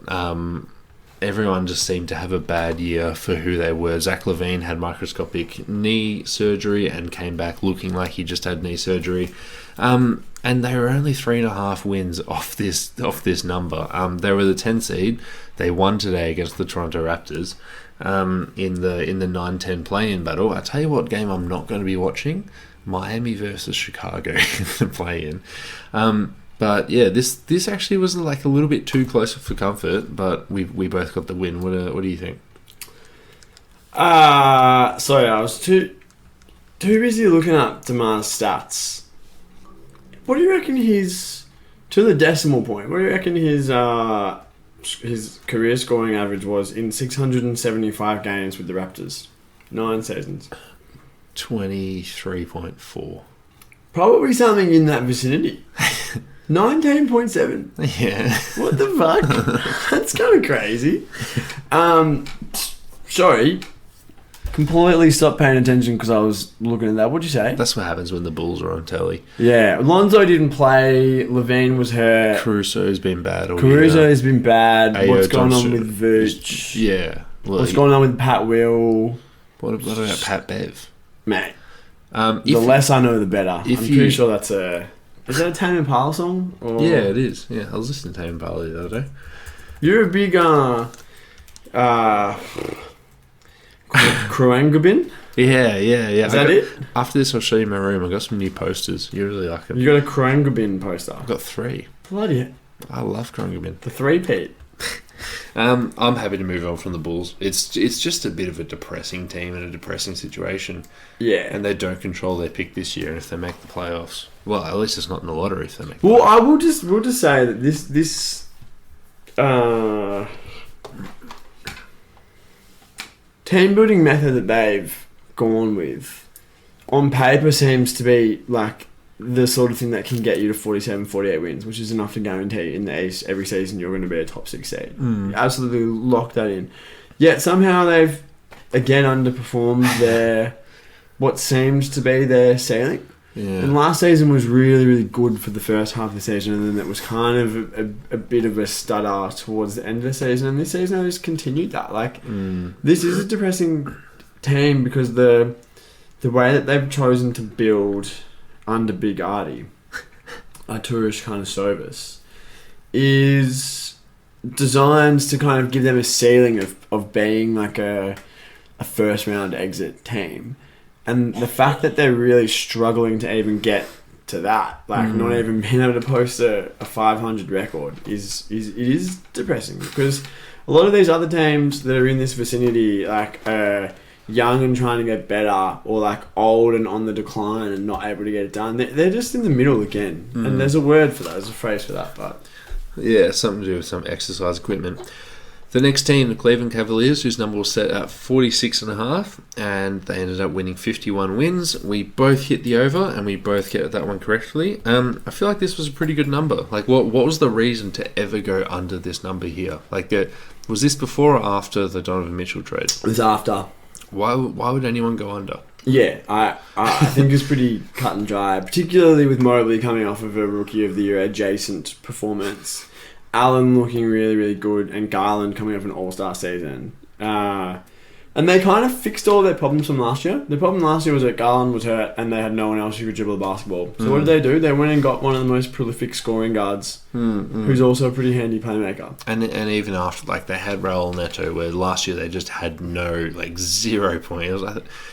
Everyone just seemed to have a bad year for who they were. Zach LaVine had microscopic knee surgery and came back looking like he just had knee surgery. And they were only 3.5 wins off this number. They were the 10 seed. They won today against the Toronto Raptors in the 9-10 play-in battle. I tell you what game I'm not going to be watching: Miami versus Chicago in the play-in. But yeah, this actually was a little bit too close for comfort, but we both got the win. What do you think? Sorry, I was too busy looking up DeMar's stats. What do you reckon his, to the decimal point, what do you reckon his career scoring average was in 675 games with the Raptors? 9 seasons. 23.4. Probably Probably something in that vicinity. 19.7. Yeah. What the fuck? That's kind of crazy. Sorry. Completely stopped paying attention because I was looking at that. What'd you say? That's what happens when the Bulls are on telly. Yeah. Lonzo didn't play. Levine was hurt. Caruso's been bad all Caruso's been bad. Ayo What's going Johnson on with Vooch? Yeah. Well, What's going on with Pat Will? What about Pat Bev? Mate. The less I know, the better. I'm pretty sure that's a... Is that a Tame Impala song? Or? Yeah, it is. Yeah, I was listening to Tame Impala the other day. You're a big Kroangabin? Yeah. Is that it? After this, I'll show you my room. I got some new posters. You really like them. You got a Kroangabin poster? I've got 3. Bloody hell. I love Kroangabin. The 3-peat. I'm happy to move on from the Bulls. It's just a bit of a depressing team and a depressing situation. Yeah. And they don't control their pick this year. And if they make the playoffs, well, at least it's not in the lottery if they make the Well, playoffs. we'll just say that this team building method that they've gone with on paper seems to be like the sort of thing that can get you to 47, 48 wins, which is enough to guarantee in the East every season you're going to be a top 6 seed. Absolutely lock that in. Yet somehow they've again underperformed their what seems to be their ceiling. Yeah. And last season was really, really good for the first half of the season, and then it was kind of a bit of a stutter towards the end of the season. And this season, they just continued that. Like, this is a depressing team because the way that they've chosen to build under Big Artie, Arturas kind of service, is designed to kind of give them a ceiling of being like a first round exit team. And the fact that they're really struggling to even get to that, like not even being able to post a 500 record, is depressing because a lot of these other teams that are in this vicinity, like young and trying to get better, or like old and on the decline and not able to get it done, they're just in the middle again. And there's a word for that, there's a phrase for that, but yeah, something to do with some exercise equipment. The next team, the Cleveland Cavaliers, whose number was set at 46.5, and they ended up winning 51 wins. We both hit the over, and we both get that one correctly. I feel like this was a pretty good number. Like, what was the reason to ever go under this number here? Like, was this before or after the Donovan Mitchell trade? it was after. Why would anyone go under? Yeah, I think it's pretty cut and dry, particularly with Mobley coming off of a Rookie of the Year adjacent performance. Allen looking really, really good, and Garland coming off an all-star season. And they kind of fixed all their problems from last year. The problem last year was that Garland was hurt and they had no one else who could dribble the basketball. So what did they do? They went and got one of the most prolific scoring guards, who's also a pretty handy playmaker. And even after, like, they had Raul Neto, where last year they just had no, like, 0 points.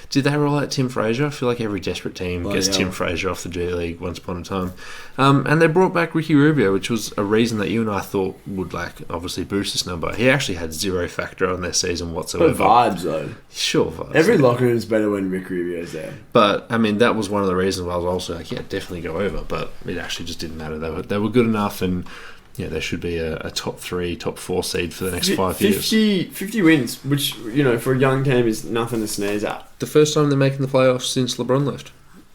Did they roll out Tim Frazier? I feel like every desperate team gets Tim Frazier off the G League once upon a time. And they brought back Ricky Rubio, which was a reason that you and I thought would, like, obviously boost this number. He actually had 0 factor on their season whatsoever. But vibes, though. Sure, vibes. Every locker room is better when Rick Rubio's there. But, I mean, that was one of the reasons why I was also like, yeah, definitely go over. But it actually just didn't matter. They were good enough, and yeah, they should be a top 3, top 4 seed for the next 5 years. 50 wins, which, you know, for a young team is nothing to sneeze at. The first time they're making the playoffs since LeBron left.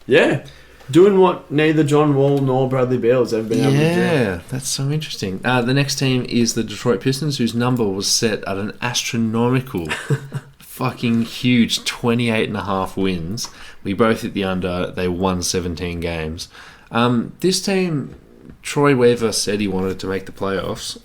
Yeah. Doing what neither John Wall nor Bradley Beal has ever been able to do. Yeah, that's so interesting. The next team is the Detroit Pistons, whose number was set at an astronomical, fucking huge 28.5 wins. We both hit the under. They won 17 games. This team, Troy Weaver said he wanted to make the playoffs.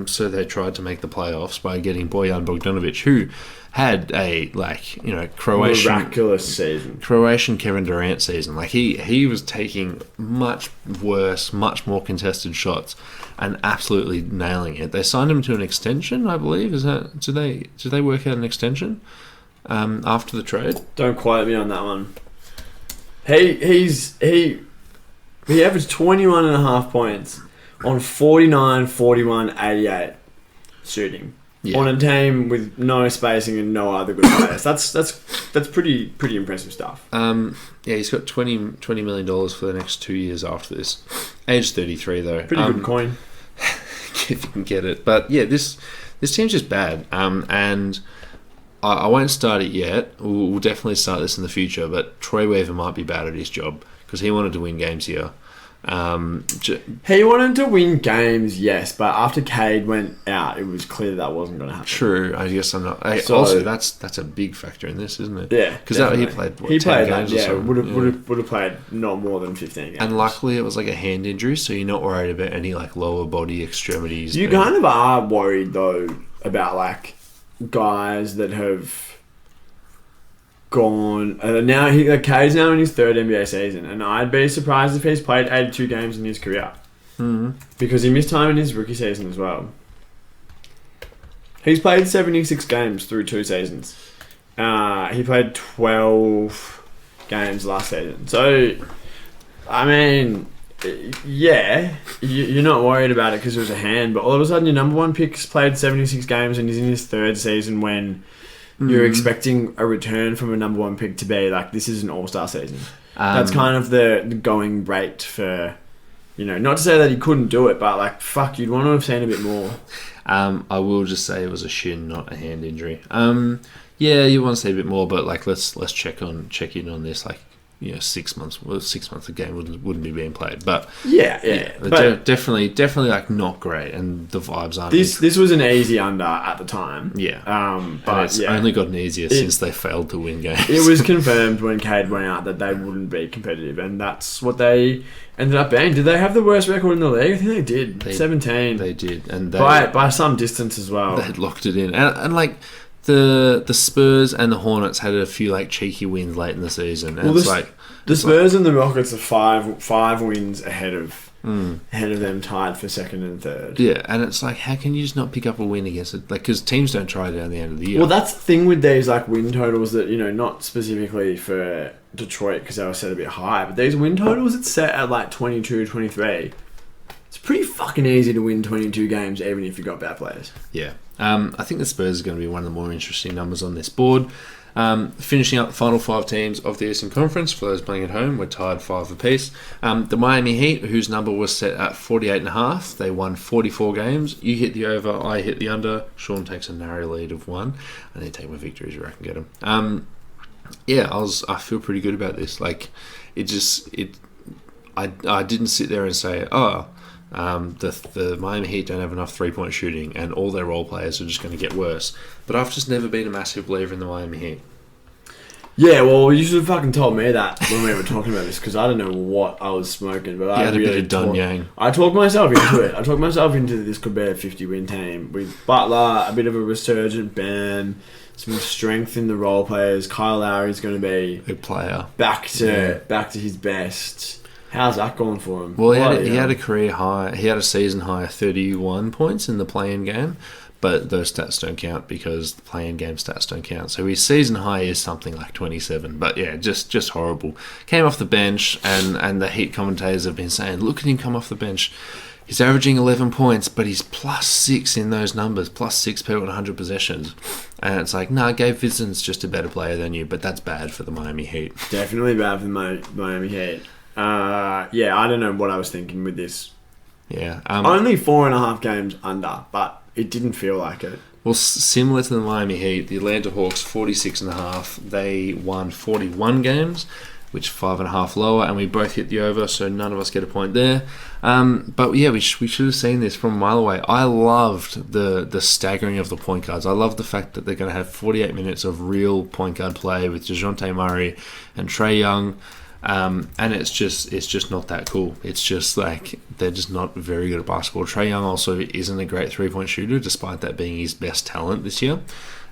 So they tried to make the playoffs by getting Bojan Bogdanovic, who had a, like, you know, miraculous season. Croatian Kevin Durant season. Like, he was taking much worse, much more contested shots and absolutely nailing it. They signed him to an extension, I believe. Did they work out an extension after the trade? Don't quote me on that one. He averaged 21.5 points on 49, 41, 88 shooting. Yeah. On a team with no spacing and no other good players. That's pretty impressive stuff. Yeah, he's got $20 million for the next 2 years after this. Age 33 though. Pretty good coin. If you can get it. But yeah, this team's just bad. And I won't start it yet. We'll definitely start this in the future. But Troy Weaver might be bad at his job because he wanted to win games here. He wanted to win games, yes, but after Cade went out, it was clear that wasn't going to happen. True, I guess I'm not. Also, that's a big factor in this, isn't it? Yeah, because he played 10 games or so. Would have played not more than 15 games. And luckily, it was like a hand injury, so you're not worried about any like lower body extremities. You kind of are worried though about like guys that have gone now. Cade's now in his 3rd NBA season, and I'd be surprised if he's played 82 games in his career because he missed time in his rookie season as well. He's played 76 games through 2 seasons. He played 12 games last season. So, I mean, yeah, you're not worried about it because it was a hand, but all of a sudden your number one pick's played 76 games and he's in his third season when you're expecting a return from a number one pick to be like, this is an all-star season. That's kind of the going rate for, not to say that he couldn't do it, but like, fuck, you'd want to have seen a bit more. I will just say it was a shin, not a hand injury. Yeah, you want to see a bit more, but like, let's check in on this. Like, 6 months. Well, 6 months a game wouldn't be being played, but but definitely like not great, and the vibes aren't. This was an easy under at the time. Yeah, but and it's only gotten easier since they failed to win games. It was confirmed when Cade went out that they wouldn't be competitive, and that's what they ended up being. Did they have the worst record in the league? I think they did. 17. They did, and by some distance as well. They locked it in, and like. The Spurs and the Hornets had a few like cheeky wins late in the season, and the Spurs and the Rockets are five wins ahead of them, tied for second and third. Yeah, and it's like, how can you just not pick up a win against it? Like, because teams don't try down the end of the year. Well, that's the thing with these like win totals that not specifically for Detroit because they were set a bit high, but these win totals it's set at like 22, 23. It's pretty fucking easy to win 22 games even if you've got bad players. Yeah. I think the Spurs are going to be one of the more interesting numbers on this board. Finishing up the final 5 teams of the Eastern Conference, for those playing at home, we're tied 5 apiece. The Miami Heat, whose number was set at 48.5, they won 44 games. You hit the over, I hit the under. Sean takes a narrow lead of 1. I need to take my victories where I can get them. I feel pretty good about this. Like, I didn't sit there and say, the Miami Heat don't have enough 3-point shooting and all their role players are just going to get worse. But I've just never been a massive believer in the Miami Heat. Yeah, well, you should have fucking told me that when we were talking about this because I don't know what I was smoking. But I had really a bit of Don Yang. I talked myself into it. I talked myself into this could be a 50-win team with Butler, a bit of a resurgent Bam, some strength in the role players. Kyle Lowry's going to be a player back to his best. How's that going for him? Well, he had a career high. He had a season high of 31 points in the play-in game, but those stats don't count because the play-in game stats don't count. So his season high is something like 27. But yeah, just horrible. Came off the bench, and the Heat commentators have been saying, look at him come off the bench. He's averaging 11 points, but he's +6 in those numbers, +6 per 100 possessions. And it's like, Gabe Vincent's just a better player than you, but that's bad for the Miami Heat. Definitely bad for the Miami Heat. I don't know what I was thinking with this. Yeah. Only 4.5 games under, but it didn't feel like it. Well, similar to the Miami Heat, the Atlanta Hawks 46.5. They won 41 games, which 5.5 lower, and we both hit the over, so none of us get a point there. But yeah, we should have seen this from a mile away. I loved the staggering of the point guards. I love the fact that they're going to have 48 minutes of real point guard play with DeJounte Murray and Trae Young. And it's just not that cool. It's just like they're just not very good at basketball. Trae Young also isn't a great 3-point shooter, despite that being his best talent this year.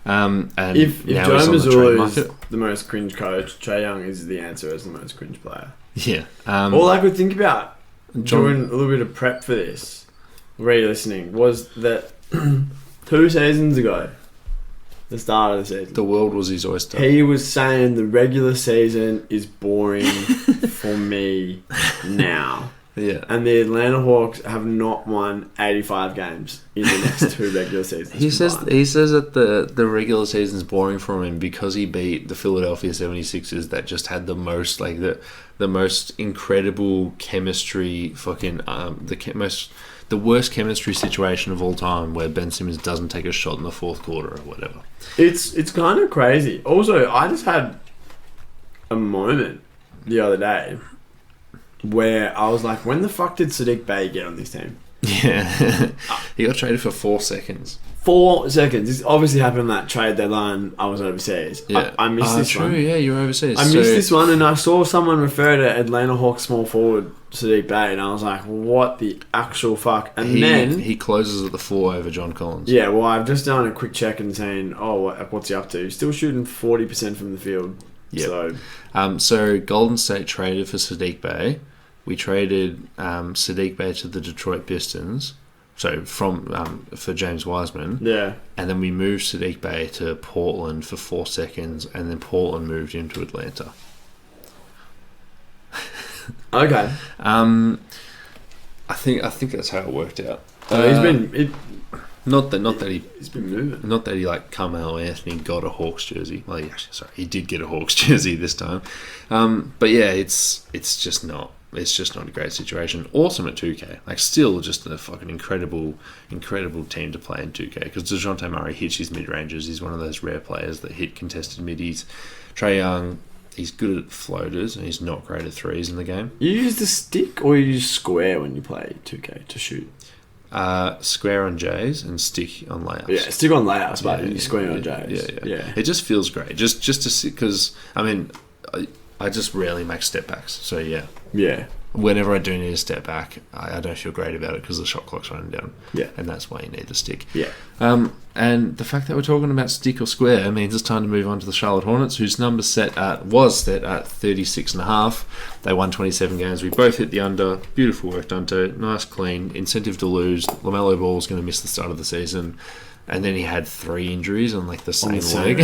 And if now Joe he's on the trade Mazzulla is market. the most cringe coach, Trae Young is the answer as the most cringe player. Yeah. All I could think about doing a little bit of prep for this, re-listening, was that 2 seasons ago, the start of the season, the world was his oyster. He was saying the regular season is boring for me now. Yeah. And the Atlanta Hawks have not won 85 games in the next 2 regular seasons. He says that the regular season's boring for him because he beat the Philadelphia 76ers that just had the most like the most incredible chemistry the worst chemistry situation of all time where Ben Simmons doesn't take a shot in the 4th quarter or whatever. It's kind of crazy. Also, I just had a moment the other day where I was like, when the fuck did Sadiq Bey get on this team? Yeah. He got traded for 4 seconds. 4 seconds. This obviously happened on that trade deadline. I was overseas. Yeah. I missed this true. one. Yeah, you were overseas. I missed this one, and I saw someone refer to Atlanta Hawks small forward Sadiq Bey, and I was like, what the actual fuck? And then he closes at the 4 over John Collins. Yeah, well, I've just done a quick check and saying, what's he up to? He's still shooting 40% from the field. Yep. So Golden State traded for Sadiq Bey. We traded Sadiq Bey to the Detroit Pistons. So for James Wiseman. Yeah. And then we moved Sadiq Bey to Portland for 4 seconds, and then Portland moved him to Atlanta. Okay. I think that's how it worked out. Not that he's been moving. Not that he like Carmelo Anthony got a Hawks jersey. Well, he did get a Hawks jersey this time. But yeah, it's just not a great situation. Awesome at 2K. Like still just a fucking incredible team to play in 2K because DeJounte Murray hits his mid ranges. He's one of those rare players that hit contested middies. Trae Young, he's good at floaters and he's not great at threes in the game. You use the stick or you use square when you play 2K to shoot? Square on J's and stick on layups. Yeah, stick on layups, but you square on J's. Yeah. It just feels great. Just to see, because I mean, I just rarely make step backs. So yeah. Whenever I do need a step back, I don't feel great about it because the shot clock's running down. Yeah. And that's why you need the stick. Yeah. And the fact that we're talking about stick or square means it's time to move on to the Charlotte Hornets, whose number was set at 36.5. They won 27 games. We both hit the under. Beautiful work done to. Nice, clean. Incentive to lose. LaMelo Ball's going to miss the start of the season. And then he had 3 injuries on like the same leg.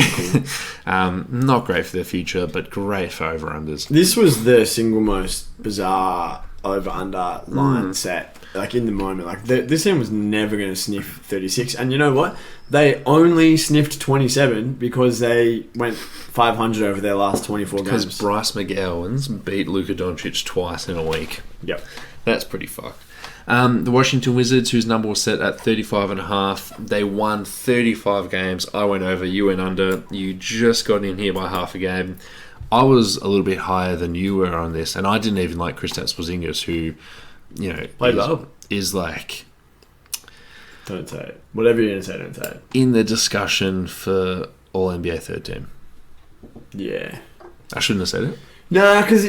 Not great for their future, but great for over-unders. This was the single most bizarre over-under line set. Like in the moment, like this team was never going to sniff 36. And you know what? They only sniffed 27 because they went 500 over their last 24 games. Because Bryce McGowans beat Luka Doncic twice in a week. Yep. That's pretty fucked. The Washington Wizards, whose number was set at 35.5, they won 35 games. I went over, you went under. You just got in here by half a game. I was a little bit higher than you were on this, and I didn't even like Kristaps Porzingis, who, you know, is like... Don't say it. Whatever you're going to say, don't say it. In the discussion for All-NBA third team. Yeah. I shouldn't have said it. No, because,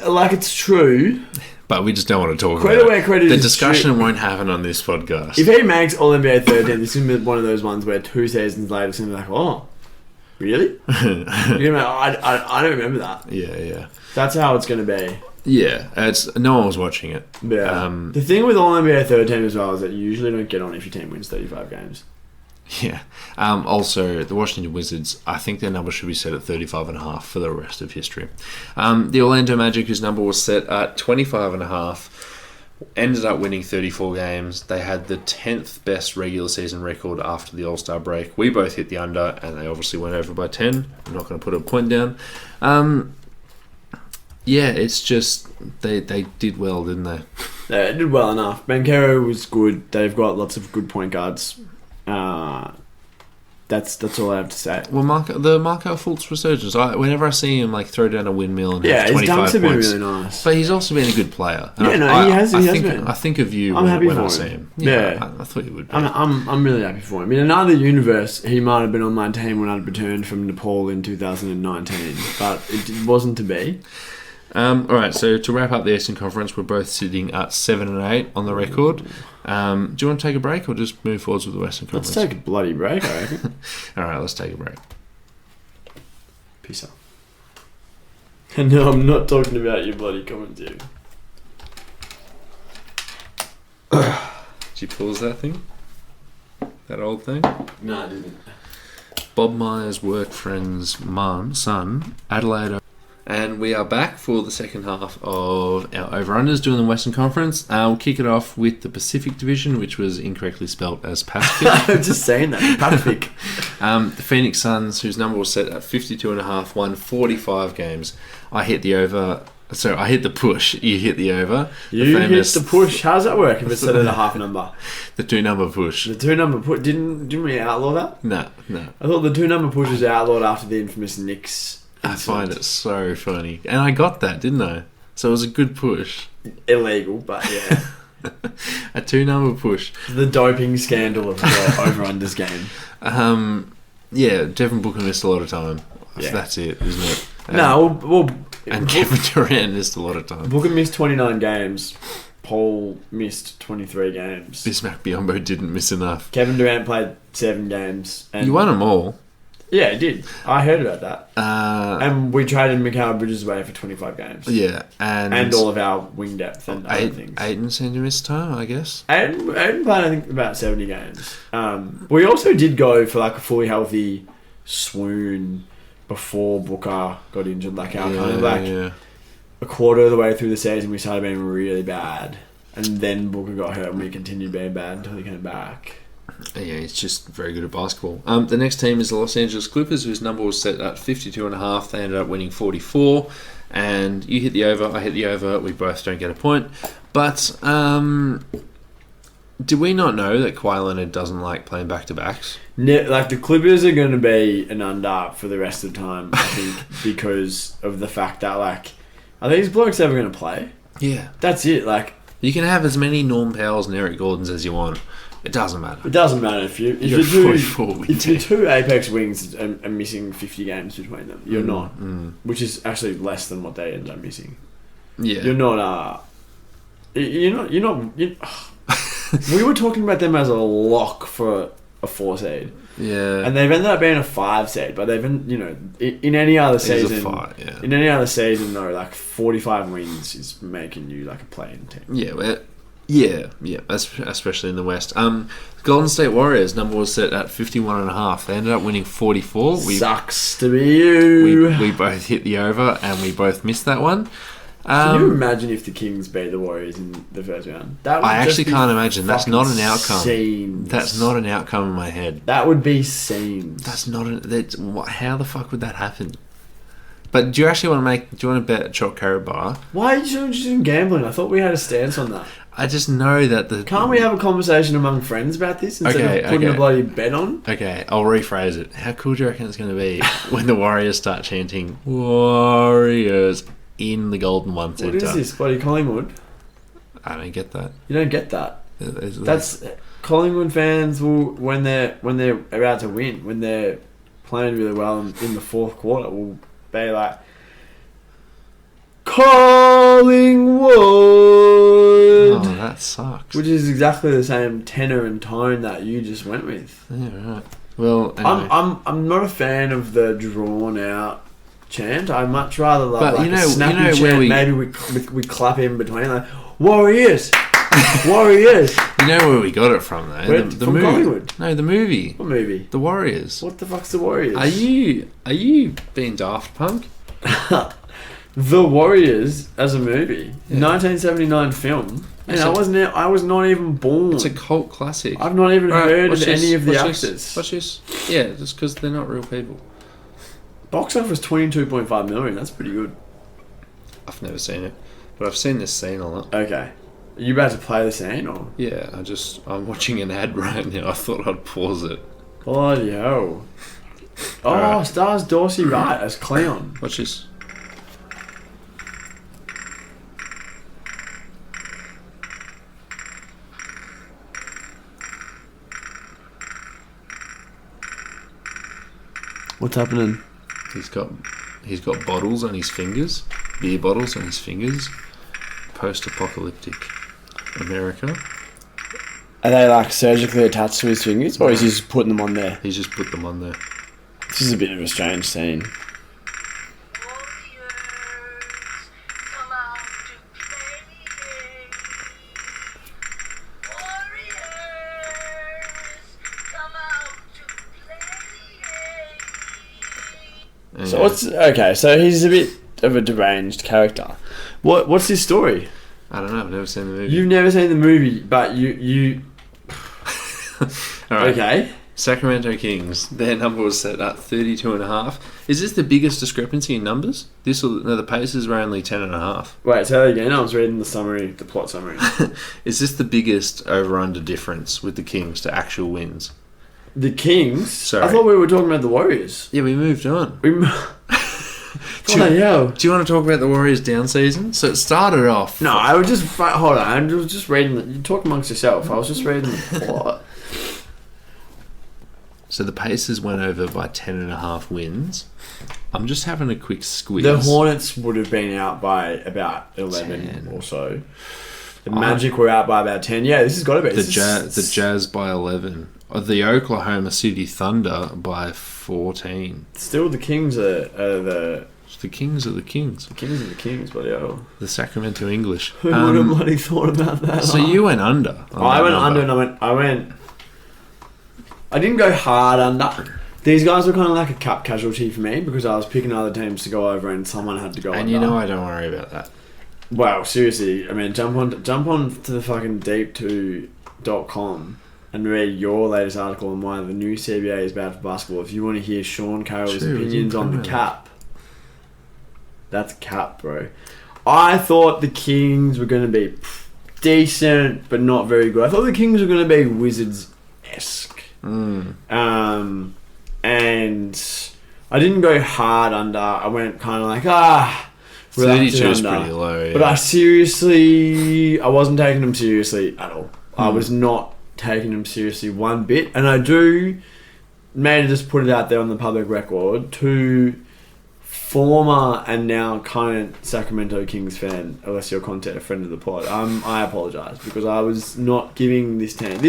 like, it's true... But we just don't want to talk about it. Where credit the is discussion true. won't happen on this podcast. If he makes All-NBA third team, this is going to be one of those ones where 2 seasons later it's going to be like, oh, really? You're gonna be like, I don't remember that. Yeah. That's how it's going to be. Yeah, no one was watching it. Yeah. The thing with All-NBA third team as well is that you usually don't get on if your team wins 35 games. Yeah. Also, the Washington Wizards, I think their number should be set at 35.5 for the rest of history. The Orlando Magic, whose number was set at 25.5, ended up winning 34 games. They had the 10th best regular season record after the All-Star break. We both hit the under, and they obviously went over by 10. I'm not going to put a point down. Yeah, it's just they did well, didn't they? They did well enough. Banchero was good. They've got lots of good point guards. That's all I have to say. Well, the Markel Fultz resurgence. Whenever I see him like throw down a windmill and have 25 his dunks have been points, really nice. But he's also been a good player. He has been. I think of you when I see him. Yeah. I thought you would be. I'm really happy for him. In another universe, he might have been on my team when I'd returned from Nepal in 2019, but it wasn't to be. Alright, so to wrap up the Eastern Conference, we're both sitting at 7 and 8 on the record. Do you want to take a break or just move forwards with the Western Conference? Let's take a bloody break, I reckon. Alright, let's take a break. Peace out. And no, I'm not talking about your bloody commentary. Did you pause that thing? That old thing? No, I didn't. Bob Myers' work friend's son, Adelaide. And we are back for the second half of our over-unders doing the Western Conference. We'll kick it off with the Pacific Division, which was incorrectly spelt as Pacific. I'm just saying that. Pacific. The Phoenix Suns, whose number was set at 52.5, won 45 games. I hit the over. So I hit the push. You hit the over. You hit the push. How does that work if it's set at a half number? The 2-number push. The 2-number push. Didn't we outlaw that? No. I thought the 2-number push was outlawed after the infamous Knicks. I find it so funny. And I got that, didn't I? So it was a good push. Illegal, but yeah. A 2-number push. The doping scandal of the over-unders game. Yeah, Devin Booker missed a lot of time. Yeah. That's it, isn't it? And Kevin Durant missed a lot of time. Booker missed 29 games. Paul missed 23 games. Bismack Biyombo didn't miss enough. Kevin Durant played 7 games. And you won them all. Yeah, it did. I heard about that. And we traded Mikal Bridges away for 25 games. Yeah, and all of our wing depth and other things. Aiden seemed to miss time, I guess. Aiden played, I think, about 70 games. We also did go for like a fully healthy swoon before Booker got injured. Like our kind of like a quarter of the way through the season, we started being really bad. And then Booker got hurt and we continued being bad until he came back. Yeah, he's just very good at basketball. The next team is the Los Angeles Clippers, whose number was set at 52.5. They ended up winning 44. And you hit the over, I hit the over. We both don't get a point. But did we not know that Kawhi Leonard doesn't like playing back-to-backs? Like, the Clippers are going to be an under for the rest of the time, I think, because of the fact that, like, are these blokes ever going to play? Yeah. That's it. Like, you can have as many Norm Powells and Eric Gordons as you want. It doesn't matter. It doesn't matter if your two apex wings are missing 50 games between them. You're not, which is actually less than what they end up missing. Yeah, you're not. You're not. We were talking about them as a lock for a 4 seed. Yeah, and they've ended up being a 5 seed. But they've been, in any other season, in any other season, though, like 45 wins is making you like a playing team. Yeah, especially in the West. Golden State Warriors number was set at 51.5. They ended up winning 44. Sucks to be you. We both hit the over and we both missed that one. Can you imagine if the Kings beat the Warriors in the first round? I actually can't imagine. That's not an outcome. Scenes. That's not an outcome in my head. That would be scenes. That's not. How the fuck would that happen? But do you actually want to bet a Chalk Carrot Bar? Why are you just doing gambling? I thought we had a stance on that. I just know that Can't we have a conversation among friends about this instead of putting a bloody bet on? Okay, I'll rephrase it. How cool do you reckon it's going to be when the Warriors start chanting Warriors in the Golden One Centre? What is this, bloody Collingwood? I don't get that. You don't get that. That's Collingwood fans will when they're about to win, when they're playing really well in the fourth quarter, will be like Collingwood. Oh, that sucks. Which is exactly the same tenor and tone that you just went with. Yeah, right. Well, anyway. I'm not a fan of the drawn out chant. I much rather love a snappy chant. Maybe we clap in between like Warriors, Warriors. You know where we got it from though? The from movie. Collingwood. No, the movie. What movie? The Warriors. What the fuck's the Warriors? Are you being Daft Punk? The Warriors as a movie, 1979 film. And I was not even born. It's a cult classic. I've not even heard of any of the actors. Watch this. Yeah, just because they're not real people. Box office 22.5 million. That's pretty good. I've never seen it, but I've seen this scene a lot. Okay. Are you about to play the scene or? Yeah, I'm watching an ad right now. I thought I'd pause it. Bloody hell. Oh, right. Stars Dorsey Wright as Cleon. Watch this. What's happening? He's got bottles on his fingers, beer bottles on his fingers. Post-apocalyptic America. Are they like surgically attached to his fingers, or is he just putting them on there? He's just put them on there. This is a bit of a strange scene. So he's a bit of a deranged character. What's his story? I don't know. I've never seen the movie. You've never seen the movie, but you. All right. Okay. Sacramento Kings. Their number was set at 32.5. Is this the biggest discrepancy in numbers? The Pacers were only 10.5. Wait, say that again. I was reading the plot summary. Is this the biggest over/under difference with the Kings to actual wins? The Kings? Sorry. I thought we were talking about the Warriors. Yeah, we moved on. Do you want to talk about the Warriors down season? So it started off... No, I was just... Hold on. I was just reading... You talk amongst yourself. I was just reading the plot. So the Pacers went over by 10.5 wins. I'm just having a quick squeeze. The Hornets would have been out by about 11 10. Or so. The Magic were out by about 10. Yeah, this has got to be. The Jazz by 11. The Oklahoma City Thunder by 14. Still, the Kings are the... The Kings are the Kings. The Kings are the Kings, bloody hell. The Sacramento English. Who would have bloody thought about that? So you went under. I went under and I went... I didn't go hard under. These guys were kind of like a cup casualty for me because I was picking other teams to go over and someone had to go And under. I don't worry about that. Wow, seriously. I mean, jump on to the fucking deep2.com and read your latest article on why the new CBA is bad for basketball. If you want to hear Sean Carroll's opinions on the cap. That's cap, bro. I thought the Kings were going to be decent, but not very good. I thought the Kings were going to be Wizards-esque. And I didn't go hard under. I went kind of like, 32 is pretty low, yeah. But I wasn't taking them seriously at all. I was not taking them seriously one bit. And I do, maybe just put it out there on the public record, to former and now current Sacramento Kings fan, Alessio Conte, a friend of the pod, I apologise because I was not giving this team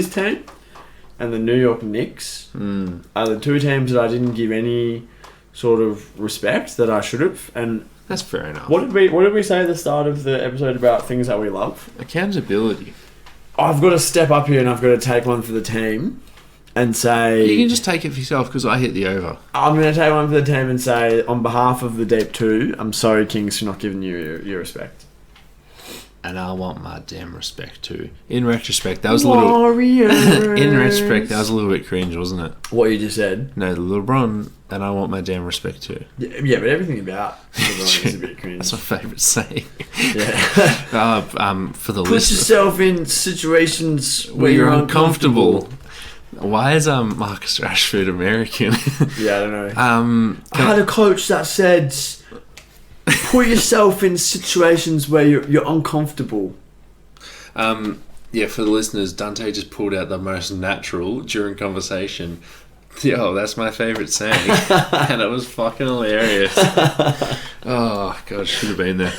and the New York Knicks are the two teams that I didn't give any sort of respect that I should have. And that's fair enough. What did we say at the start of the episode about things that we love? Accountability. I've got to step up here and I've got to take one for the team and say... You can just take it for yourself because I hit the over. I'm going to take one for the team and say, on behalf of the Deep 2, I'm sorry, Kings, for not giving you your respect. And I want my damn respect too. In retrospect, that was a little... In retrospect, that was a little bit cringe, wasn't it? What you just said? No, LeBron, and I want my damn respect too. Yeah, but everything about LeBron is a bit cringe. That's my favourite saying. Yeah. For the Put yourself in situations where you're uncomfortable. Why is Marcus Rashford American? Yeah, I don't know. I had a coach that said, put yourself in situations where you're uncomfortable. Yeah, for the listeners, Dante just pulled out the most natural during conversation. Yo, that's my favourite saying. And it was fucking hilarious. Oh, God, should have been there.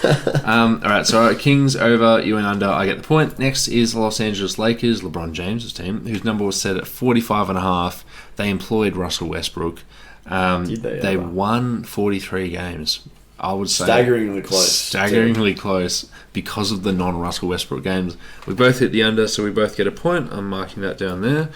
Alright, so Kings over, you went under, I get the point. Next is Los Angeles Lakers, LeBron James' team, whose number was set at 45.5. They employed Russell Westbrook. They won 43 games. I would say staggeringly close. Staggeringly close because of the non-Russell Westbrook games. We both hit the under, so we both get a point. I'm marking that down there.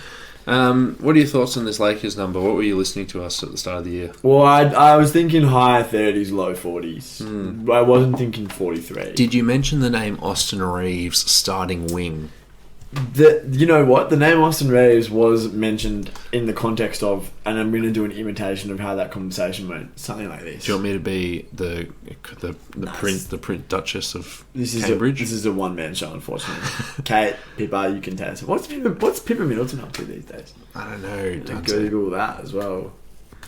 What are your thoughts on this Lakers number? What were you listening to us at the start of the year? Well, I was thinking high 30s, low 40s. I wasn't thinking 43. Did you mention the name Austin Reeves starting wing? You know what? The name Austin Reeves was mentioned in the context of, and I'm going to do an imitation of how that conversation went. Something like this. Do you want me to be the print Duchess of Cambridge? This is a one-man show, unfortunately. Kate, Pippa, you can tell us. What's Pippa Middleton up to these days? I don't know. Google that as well.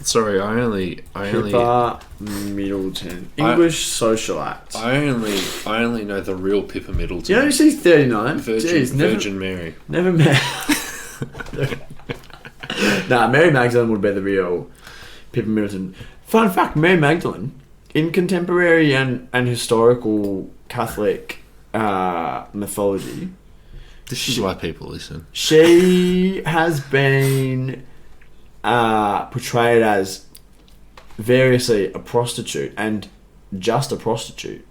Sorry, I only Pippa Middleton, English socialite. I only know the real Pippa Middleton. You know she's 39. Virgin Mary. Never met. Nah, Mary Magdalene would be the real Pippa Middleton. Fun fact: Mary Magdalene, in contemporary and historical Catholic mythology, this is why people listen. She has been portrayed as variously a prostitute and just a prostitute,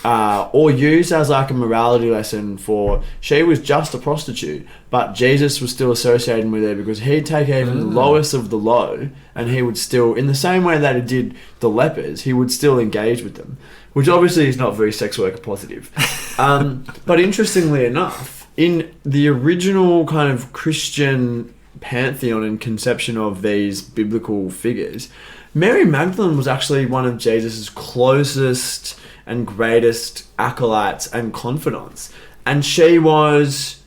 or used as like a morality lesson for she was just a prostitute, but Jesus was still associated with her because he'd take even the lowest of the low and he would still, in the same way that he did the lepers, he would still engage with them, which obviously is not very sex worker positive. But interestingly enough, in the original kind of Christian pantheon and conception of these biblical figures, Mary Magdalene was actually one of Jesus's closest and greatest acolytes and confidants, and she was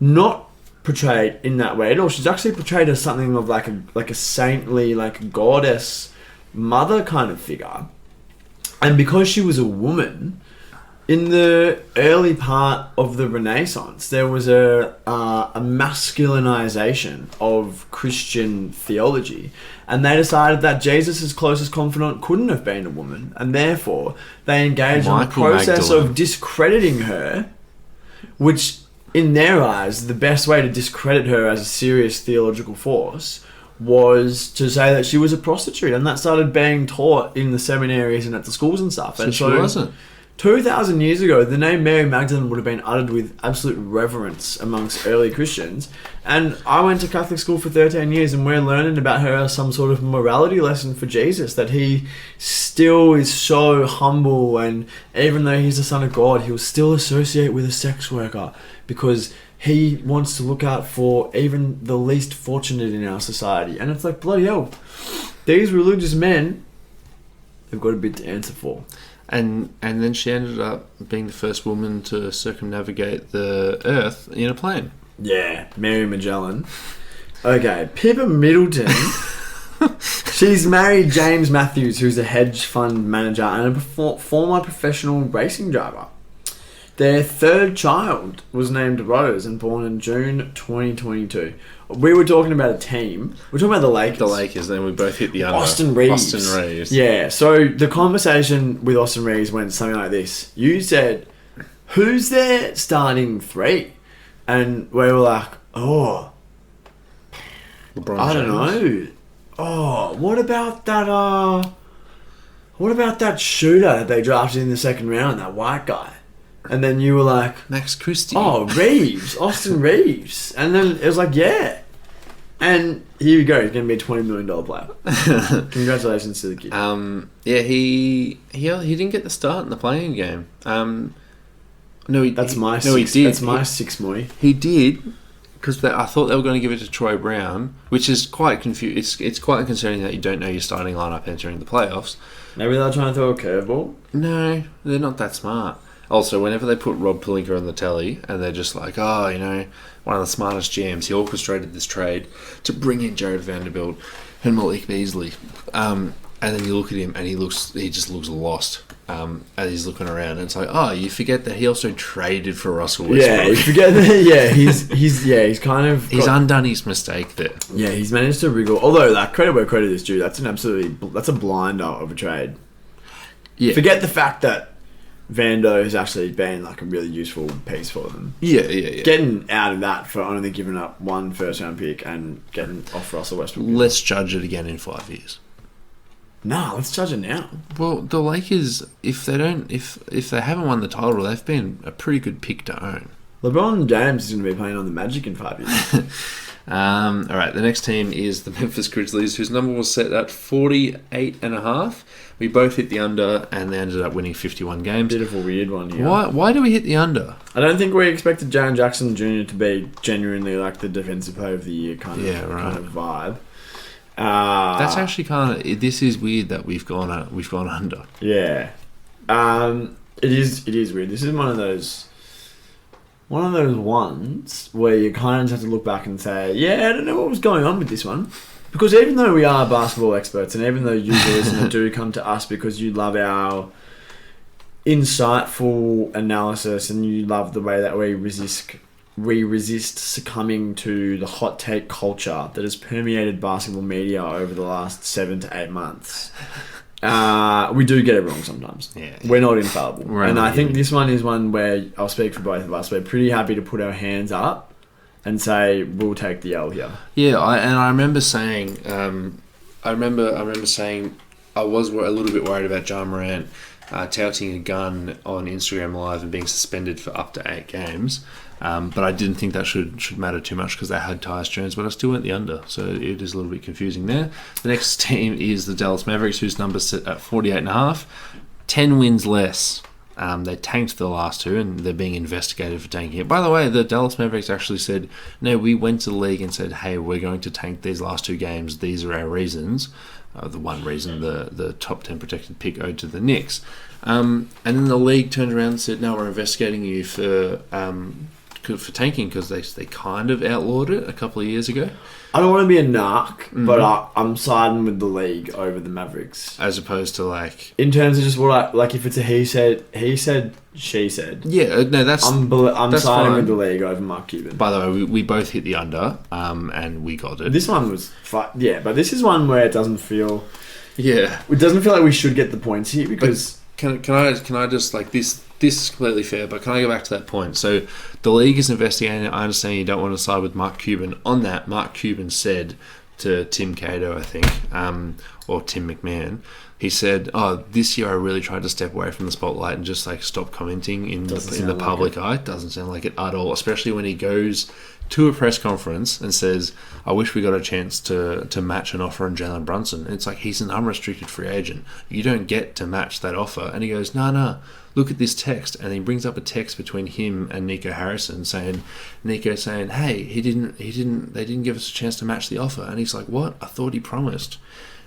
not portrayed in that way at all. She's actually portrayed as something of like a saintly, like a goddess mother kind of figure. And because she was a woman, in the early part of the Renaissance, there was a masculinization of Christian theology, and they decided that Jesus' closest confidant couldn't have been a woman, and therefore they engaged in the process of discrediting her, which, in their eyes, the best way to discredit her as a serious theological force was to say that she was a prostitute, and that started being taught in the seminaries and at the schools and stuff. So she wasn't. 2,000 years ago, the name Mary Magdalene would have been uttered with absolute reverence amongst early Christians. And I went to Catholic school for 13 years, and we're learning about her as some sort of morality lesson for Jesus, that he still is so humble, and even though he's the Son of God, he'll still associate with a sex worker because he wants to look out for even the least fortunate in our society. And it's like, bloody hell, these religious men have got a bit to answer for. And then she ended up being the first woman to circumnavigate the Earth in a plane. Yeah, Mary Magellan. Okay, Pippa Middleton. She's married James Matthews, who's a hedge fund manager and a former professional racing driver. Their third child was named Rose and born in June 2022. We were talking about a team. We're talking about the Lakers. The Lakers, then we both hit the under. Austin Reeves. Austin Reeves. Yeah, so the conversation with Austin Reeves went something like this. You said, who's their starting three? And we were like, oh, LeBron I don't James. know. Oh, what about that shooter that they drafted in the second round, that white guy? And then you were like, Max Christie. oh, Reeves, Austin Reeves. And then it was like, yeah. And here you go, he's going to be a $20 million player. Congratulations to the kid. Yeah, he didn't get the start in the playing game. That's my he six. did. That's my six, Moy. He did, because I thought they were going to give it to Troy Brown, which is quite confusing. It's quite concerning that you don't know your starting lineup entering the playoffs. Maybe they're trying to throw a curveball. No, they're not that smart. Also, whenever they put Rob Pelinka on the telly and they're just like, oh, one of the smartest GMs, he orchestrated this trade to bring in Jared Vanderbilt and Malik Beasley. And then you look at him and he just looks lost. And he's looking around and it's like, oh, you forget that he also traded for Russell Westbrook. Yeah, you forget that. Yeah, he's kind of he's undone his mistake there. Yeah, he's managed to wriggle. Although, like, credit where credit is due, that's a blinder of a trade. Yeah, forget the fact that Vando has actually been like a really useful piece for them. Yeah. Getting out of that for only giving up one first round pick and getting off Russell Westbrook. Let's judge it again in 5 years. Nah, let's judge it now. Well, the Lakers, if they haven't won the title, they've been a pretty good pick to own. LeBron James is going to be playing on the Magic in 5 years. All right, the next team is the Memphis Grizzlies, whose number was set at 48.5. We both hit the under, and they ended up winning 51 games. Bit of a weird one here. Why do we hit the under? I don't think we expected Jaren Jackson Jr. to be genuinely like the defensive player of the year kind of vibe. That's actually this is weird that we've gone under. Yeah, it is weird. This is one of those ones where you kind of just have to look back and say, yeah, I don't know what was going on with this one. Because even though we are basketball experts, and even though you, the listener, do come to us because you love our insightful analysis and you love the way that we resist succumbing to the hot take culture that has permeated basketball media over the last 7 to 8 months. We do get it wrong sometimes. Yeah. We're not infallible. And I think this one is one where I'll speak for both of us. We're pretty happy to put our hands up and say we'll take the L here. Yeah, I remember saying, I remember saying I was a little bit worried about Ja Morant touting a gun on Instagram Live and being suspended for up to 8 games. But I didn't think that should matter too much because they had Tyus Jones, but I still went the under, so it is a little bit confusing there. The next team is the Dallas Mavericks, whose number's set at 48.5. 10 wins less. They tanked the last two, and they're being investigated for tanking it. By the way, the Dallas Mavericks actually said, no, we went to the league and said, hey, we're going to tank these last 2 games. These are our reasons. The one reason, the top 10 protected pick owed to the Knicks. And then the league turned around and said, no, we're investigating you for tanking because they kind of outlawed it a couple of years ago. I don't want to be a narc, but I'm siding with the league over the Mavericks. As opposed to like... In terms of just what if it's a he said, she said. Yeah, no, that's... I'm that's siding fine with the league over Mark Cuban. By the way, we both hit the under, and we got it. This one was... Yeah, but this is one where it doesn't feel... Yeah. It doesn't feel like we should get the points here because... Can I just like this is completely fair, but can I go back to that point? So the league is investigating it. I understand you don't want to side with Mark Cuban on that. Mark Cuban said to Tim Cato, I think, or Tim McMahon. He said, "Oh, this year I really tried to step away from the spotlight and just like stop commenting in the public eye." Doesn't sound like it at all, especially when he goes to a press conference and says, "I wish we got a chance to match an offer on Jalen Brunson." And it's like, he's an unrestricted free agent. You don't get to match that offer. And he goes, "No, look at this text." And he brings up a text between him and Nico Harrison saying, "Hey, they didn't give us a chance to match the offer." And he's like, "What? I thought he promised."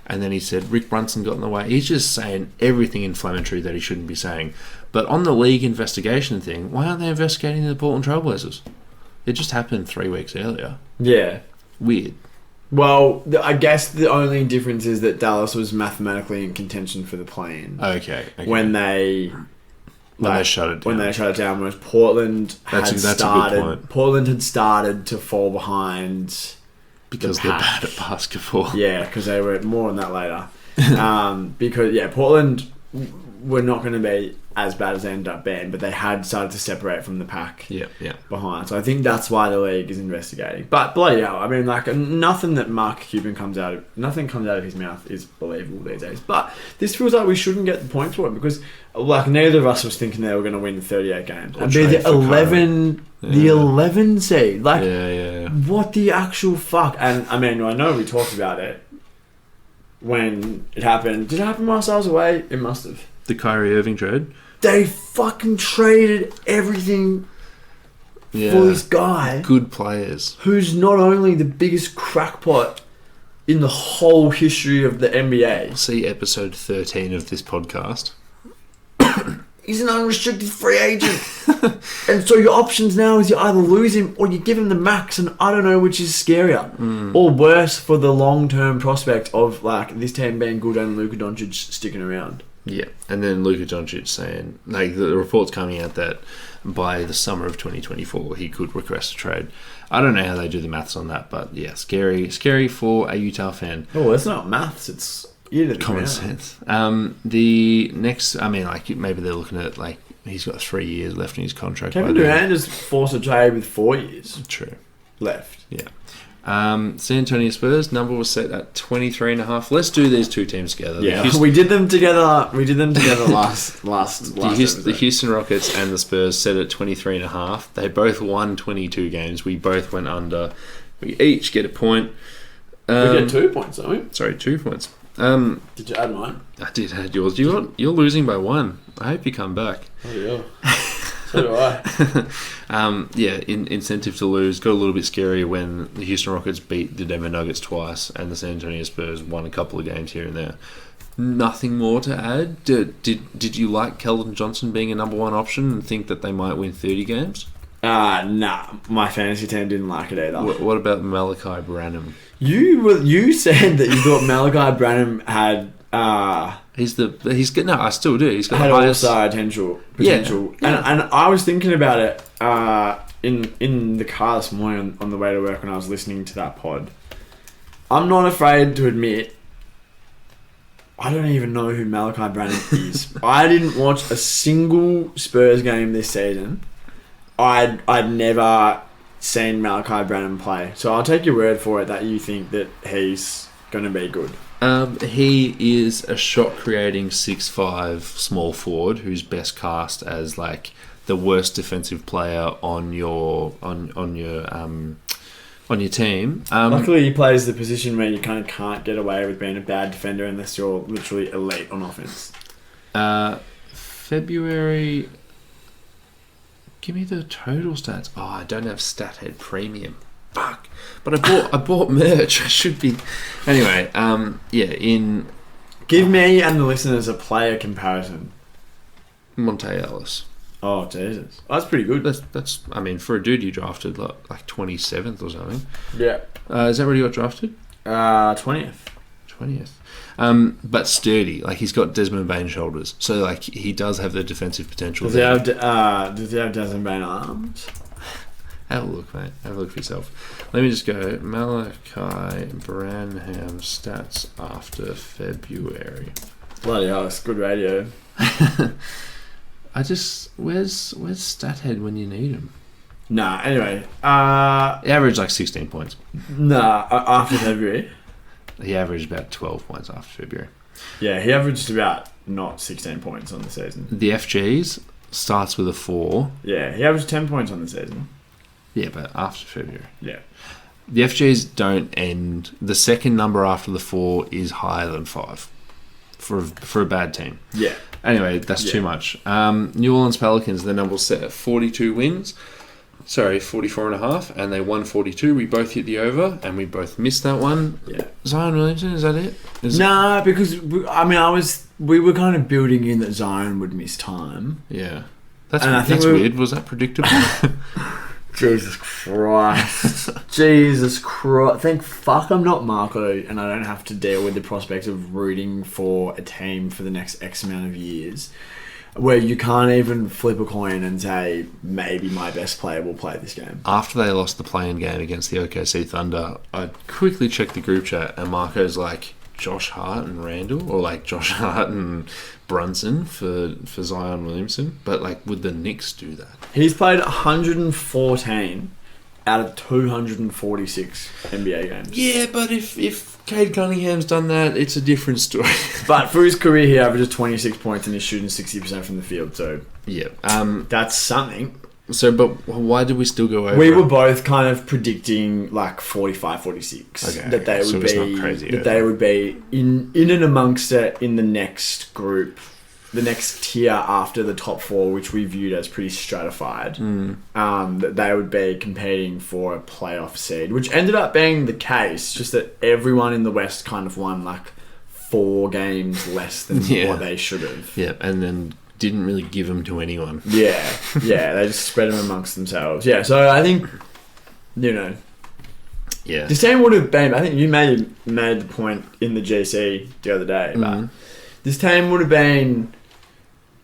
And then he said Rick Brunson got in the way. He's just saying everything inflammatory that he shouldn't be saying. But on the league investigation thing, why aren't they investigating the Portland Trailblazers? It just happened 3 weeks earlier. Yeah. Weird. Well, I guess the only difference is that Dallas was mathematically in contention for the play-in. Okay. When they shut it down. When they shut it down, whereas Portland that's a good point. Portland had started to fall behind because they're bad at basketball. Yeah, because they were more on that later. Because Portland were not going to be as bad as they ended up being, but they had started to separate from the pack behind. So I think that's why the league is investigating. But bloody hell, I mean, like, nothing that Mark Cuban comes out of his mouth is believable these days. But this feels like we shouldn't get the points for it because, like, neither of us was thinking they were going to win 38 games and be the 11 seed. Like, what the actual fuck? And I mean, I know we talked about it when it happened. Did it happen whilst I was away? It must have. The Kyrie Irving trade? They fucking traded everything for this guy. Good players. Who's not only the biggest crackpot in the whole history of the NBA. See episode 13 of this podcast. He's an unrestricted free agent. And so your options now is you either lose him or you give him the max, and I don't know which is scarier. Or worse for the long-term prospect of, like, this team being good and Luka Doncic sticking around. Yeah, and then Luka Doncic saying, like, the report's coming out that by the summer of 2024 he could request a trade. I don't know how they do the maths on that, but yeah, scary for a Utah fan. Oh, it's not maths, it's common sense. The next, I mean, like, maybe they're looking at, like, he's got 3 years left in his contract. Kevin Durant is forced a trade with 4 years. True. Left. Yeah. San Antonio Spurs number was set at 23.5. Let's do these two teams together. Yeah, we did them together. last the Houston Rockets and the Spurs set at 23.5. They both won 22 games. We both went under. We each get a point. We get 2 points, don't we? Sorry, 2 points. Did you add mine? I did add yours. You're losing by 1. I hope you come back. Oh yeah. So do I. Incentive to lose. Got a little bit scary when the Houston Rockets beat the Denver Nuggets twice and the San Antonio Spurs won a couple of games here and there. Nothing more to add. Did you like Keldon Johnson being a number 1 option and think that they might win 30 games? Nah. My fantasy team didn't like it either. What about Malachi Branham? You said that you thought Malachi Branham had. He's good. No, I still do. He's got had the highest all-star potential. Yeah. And I was thinking about it in the car this morning on the way to work when I was listening to that pod. I'm not afraid to admit I don't even know who Malachi Branham is. I didn't watch a single Spurs game this season. I'd never seen Malachi Branham play, so I'll take your word for it that you think that he's going to be good. He is a shot-creating 6'5" small forward who's best cast as, like, the worst defensive player on your team. Luckily, he plays the position where you kind of can't get away with being a bad defender unless you're literally elite on offense. February. Give me the total stats. Oh, I don't have StatHead Premium. Fuck. But I bought merch. I should be. Anyway, Give me and the listeners a player comparison. Monte Ellis. Oh, Jesus. That's pretty good. That's. I mean, for a dude you drafted like 27th or something. Yeah. Is that where you got drafted? 20th. 20th. But sturdy. Like, he's got Desmond Bain shoulders. So, like, he does have the defensive potential. Does he have Desmond Bain arms? Have a look, mate. Have a look for yourself. Let me just go. Malachi Branham stats after February. Bloody hell, it's good radio. Where's StatHead when you need him? Nah, anyway. He averaged like 16 points. Nah, after February. He averaged about 12 points after February. Yeah, he averaged about not 16 points on the season. The FGs starts with a 4. Yeah, he averaged 10 points on the season. Yeah, but after February. Yeah. The FGs don't end. The second number after the 4 is higher than 5 for a bad team. Yeah. Anyway, that's too much. New Orleans Pelicans, their number was set at 42 wins. Sorry, 44.5, and they won 42. We both hit the over, and we both missed that one. Yeah. Zion Williamson, is that it? Nah, because we were kind of building in that Zion would miss time. Yeah. That's weird. Was that predictable? Jesus Christ. Jesus Christ. Thank fuck I'm not Marco and I don't have to deal with the prospect of rooting for a team for the next X amount of years where you can't even flip a coin and say, maybe my best player will play this game. After they lost the play-in game against the OKC Thunder, I quickly checked the group chat and Marco's like, Josh Hart and Randall, or like Josh Hart and Brunson for Zion Williamson. But like, would the Knicks do that? He's played 114 out of 246 NBA games. Yeah, but if Cade Cunningham's done that, it's a different story. But for his career, he averages 26 points and he's shooting 60% from the field. So yeah, that's something. So, but why did we still go over? We were both kind of predicting like 45, 46. Okay, that they would it's be not crazy that they would be in and amongst it in the next group, the next tier after the top 4, which we viewed as pretty stratified. That they would be competing for a playoff seed, which ended up being the case. Just that everyone in the West kind of won like 4 games less than what they should have. Yeah, and then didn't really give them to anyone. Yeah, they just spread them amongst themselves. Yeah, so I think, yeah, this team would have been. I think you made the point in the GC the other day, but this team would have been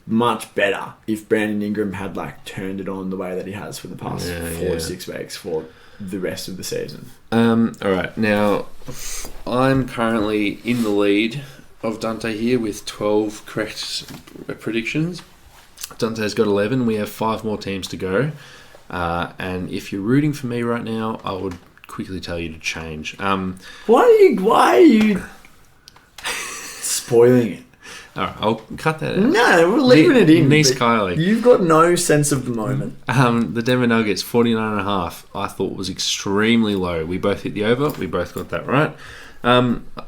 much better if Brandon Ingram had like turned it on the way that he has for the past 4 to 6 weeks for the rest of the season. All right, now I'm currently in the lead of Dante here with 12 correct predictions. Dante's got 11. We have 5 more teams to go. And if you're rooting for me right now, I would quickly tell you to change. Why are you spoiling it? All right, I'll cut that out. No, we're leaving it in. Nice Kylie. You've got no sense of the moment. The Denver Nuggets, 49.5, I thought was extremely low. We both hit the over. We both got that right. I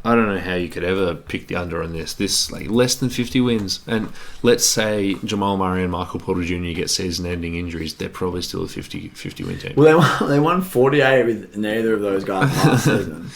don't know how you could ever pick the under on this. This like less than 50 wins, and let's say Jamal Murray and Michael Porter Jr. get season-ending injuries, they're probably still a 50 win team. Well, they won 48 with neither of those guys last season.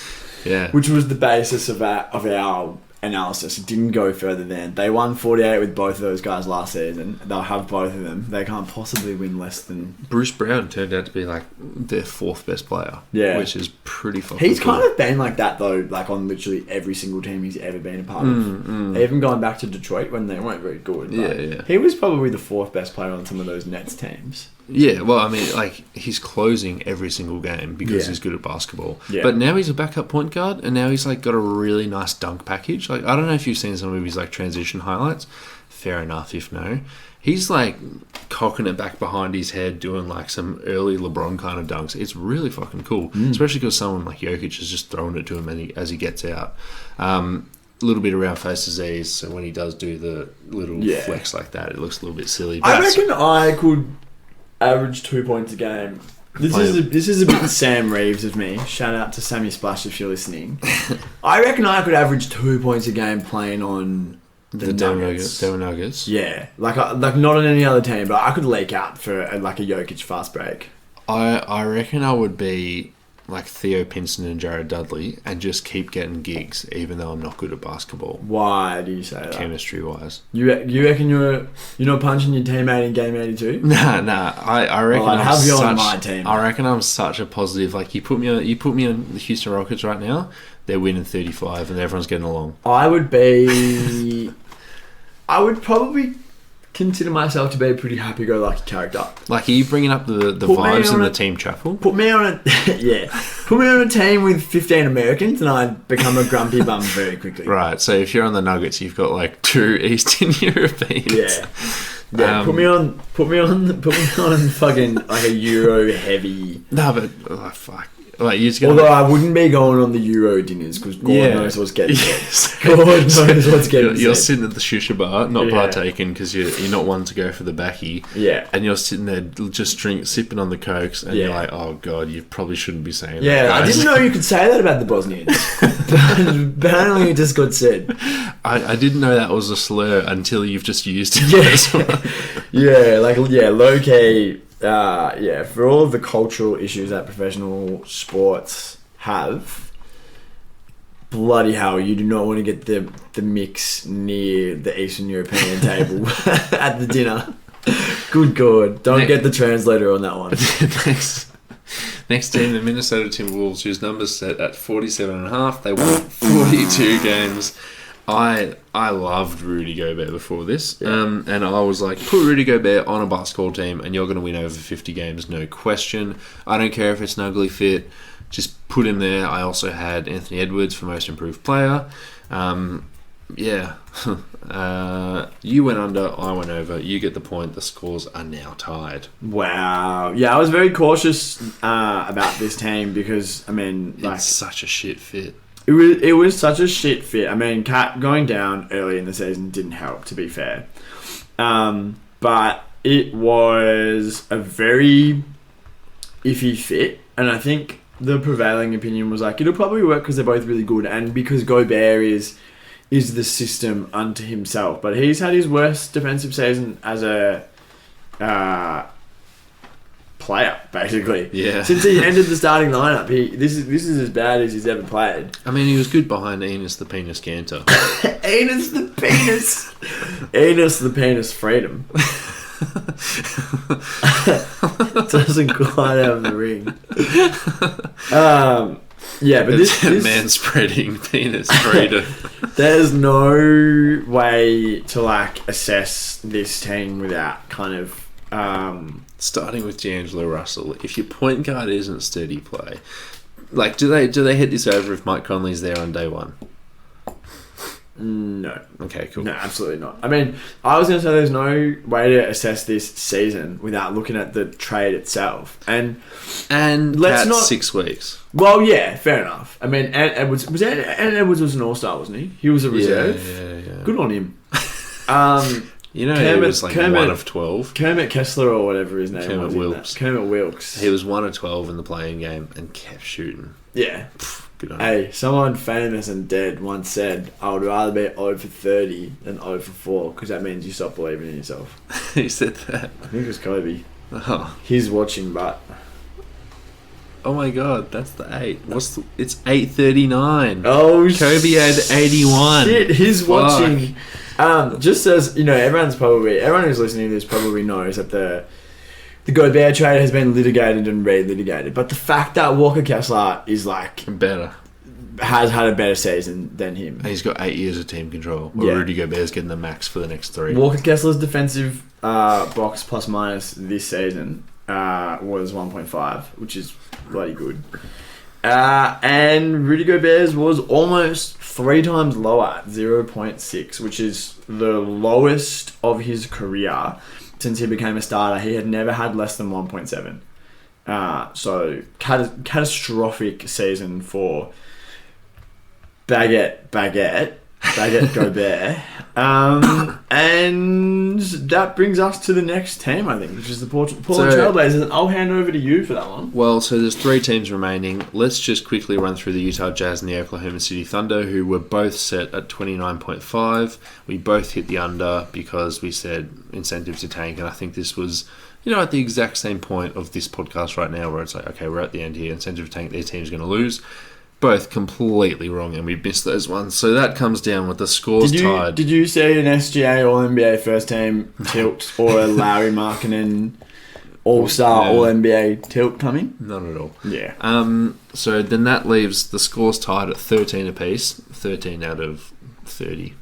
Yeah, which was the basis of our analysis. It didn't go further than they won 48 with both of those guys last season. They'll have both of them. They can't possibly win less than... Bruce Brown turned out to be like their 4th best player. Yeah, which is pretty fucking He's cool. kind of been like that though, like on literally every single team he's ever been a part of. Even going back to Detroit when they weren't very good. Yeah. He was probably the 4th best player on some of those Nets teams. Yeah, well, I mean, like, he's closing every single game because he's good at basketball. Yeah. But now he's a backup point guard, and now he's, like, got a really nice dunk package. Like, I don't know if you've seen some of his, like, transition highlights. Fair enough, if no. He's, like, cocking it back behind his head, doing, like, some early LeBron kind of dunks. It's really fucking cool, especially because someone like Jokic is just throwing it to him as he gets out. A little bit around face disease, so when he does do the little flex like that, it looks a little bit silly. But I reckon I could... average 2 points a game. This is a bit Sam Reeves of me. Shout out to Sammy Splash if you're listening. I reckon I could average 2 points a game playing on the Nuggets. Denver Nuggets. Yeah, like not on any other team, but I could leak out for a Jokic fast break. I reckon I would be like Theo Pinson and Jared Dudley and just keep getting gigs even though I'm not good at basketball. Why do you say that? Chemistry wise. You reckon you're not punching your teammate in game 82? Nah. I reckon I'd have you on my team. I reckon I'm such a positive. Like you put me on the Houston Rockets right now, they're winning 35 and everyone's getting along. I would probably consider myself to be a pretty happy-go-lucky character. Like, are you bringing up the vibes in the team chapel? Put me on a Put me on a team with 15 Americans, and I'd become a grumpy bum very quickly. Right. So if you're on the Nuggets, you've got like 2 Eastern Europeans. Yeah. Put me on fucking like a Euro heavy. No, but fuck. Like, you're just gonna Although I wouldn't be going on the Euro dinners because God knows what's getting said. God knows what's getting You're said. sitting at the shisha bar, not Yeah. partaking because you're not one to go for the backy. Yeah. And you're sitting there just sipping on the cokes, and you're Yeah. like, oh God, you probably shouldn't be saying that. Yeah, I guys. didn't know you could say that about the Bosnians. But apparently it just got said. I didn't know that was a slur until you've just used it. Yeah. As well. Low key. For all of the cultural issues that professional sports have, bloody hell, you do not want to get the mix near the Eastern European table at the dinner. Good God, don't get the translator on that one. Next team, the Minnesota Timberwolves, whose numbers set at 47.5. They won 42 games. I loved Rudy Gobert before this, and I was like, put Rudy Gobert on a basketball team and you're going to win over 50 games, no question. I don't care if it's an ugly fit, just put him there. I also had Anthony Edwards for most improved player. You went under, I went over. You get the point. The scores are now tied. Wow. Yeah, I was very cautious about this team because, It's such a shit fit. It was such a shit fit. Cat going down early in the season didn't help, to be fair. But it was a very iffy fit. And I think the prevailing opinion was like, it'll probably work because they're both really good. And because Gobert is the system unto himself. But he's had his worst defensive season as a player, basically. Yeah. Since he entered the starting lineup, this is as bad as he's ever played. He was good behind Enos the Penis Cantor. Enos the penis. Enos the penis freedom. Doesn't quite have the ring. But this man spreading penis freedom. There's no way to assess this team without kind of starting with D'Angelo Russell. If your point guard isn't steady play, do they hit this over if Mike Conley's there on day one? No. Okay, cool. No, absolutely not. I was going to say there's no way to assess this season without looking at the trade itself. And let's Cat's not 6 weeks. Well, yeah, fair enough. Ant Edwards was an all-star, wasn't he? He was a reserve. Yeah. Good on him. He was 1 of 12. Kermit Kessler or whatever his name Kermit was. Wilkes. Kermit Wilkes. He was 1 of 12 in the playing game and kept shooting. Yeah. Good on him. Hey, someone famous and dead once said, I would rather be 0 for 30 than 0 for 4 because that means you stop believing in yourself. He said that. I think it was Kobe. Oh. He's watching, but... Oh my God, that's the 8. It's 8:39. Oh, Kobe had 81. Shit, he's Fuck. watching. Just as everyone who's listening to this probably knows that the Gobert trade has been litigated and re-litigated. But the fact that Walker Kessler is Better. has had a better season than him. And he's got 8 years of team control. Where Rudy Gobert's getting the max for the next 3. Walker Kessler's defensive box plus minus this season was 1.5, which is bloody good. And Rudy Gobert's was almost 3 times lower at 0.6, which is the lowest of his career since he became a starter. He had never had less than 1.7. So catastrophic season for Baguette Gobert. And that brings us to the next team, I think, which is the Portland Trailblazers. I'll hand over to you for that one. Well, so there's 3 teams remaining. Let's just quickly run through the Utah Jazz and the Oklahoma City Thunder, who were both set at 29.5. We both hit the under because we said incentive to tank, and I think this was, at the exact same point of this podcast right now where it's like, okay, we're at the end here, incentive to tank, their team's going to lose. Both completely wrong, and we missed those ones. So that comes down with the scores tied. Did you see an SGA All-NBA first team tilt or a Larry Markkinen All-Star All-NBA tilt coming? Not at all. Yeah. So then that leaves the scores tied at 13 apiece, 13 out of 30,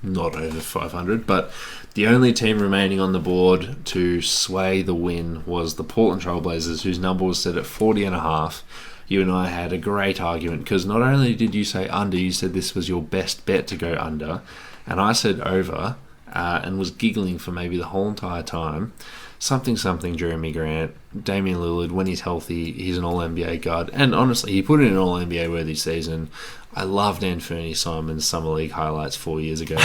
not over 500. But the only team remaining on the board to sway the win was the Portland Trailblazers, whose number was set at 40.5. You and I had a great argument because not only did you say under, you said this was your best bet to go under, and I said over and was giggling for maybe the whole entire time. something Jeremy Grant, Damian Lillard, when he's healthy, he's an All-NBA guard. And honestly, he put in an All-NBA worthy season. I loved Anthony Simon's Summer League highlights 4 years ago.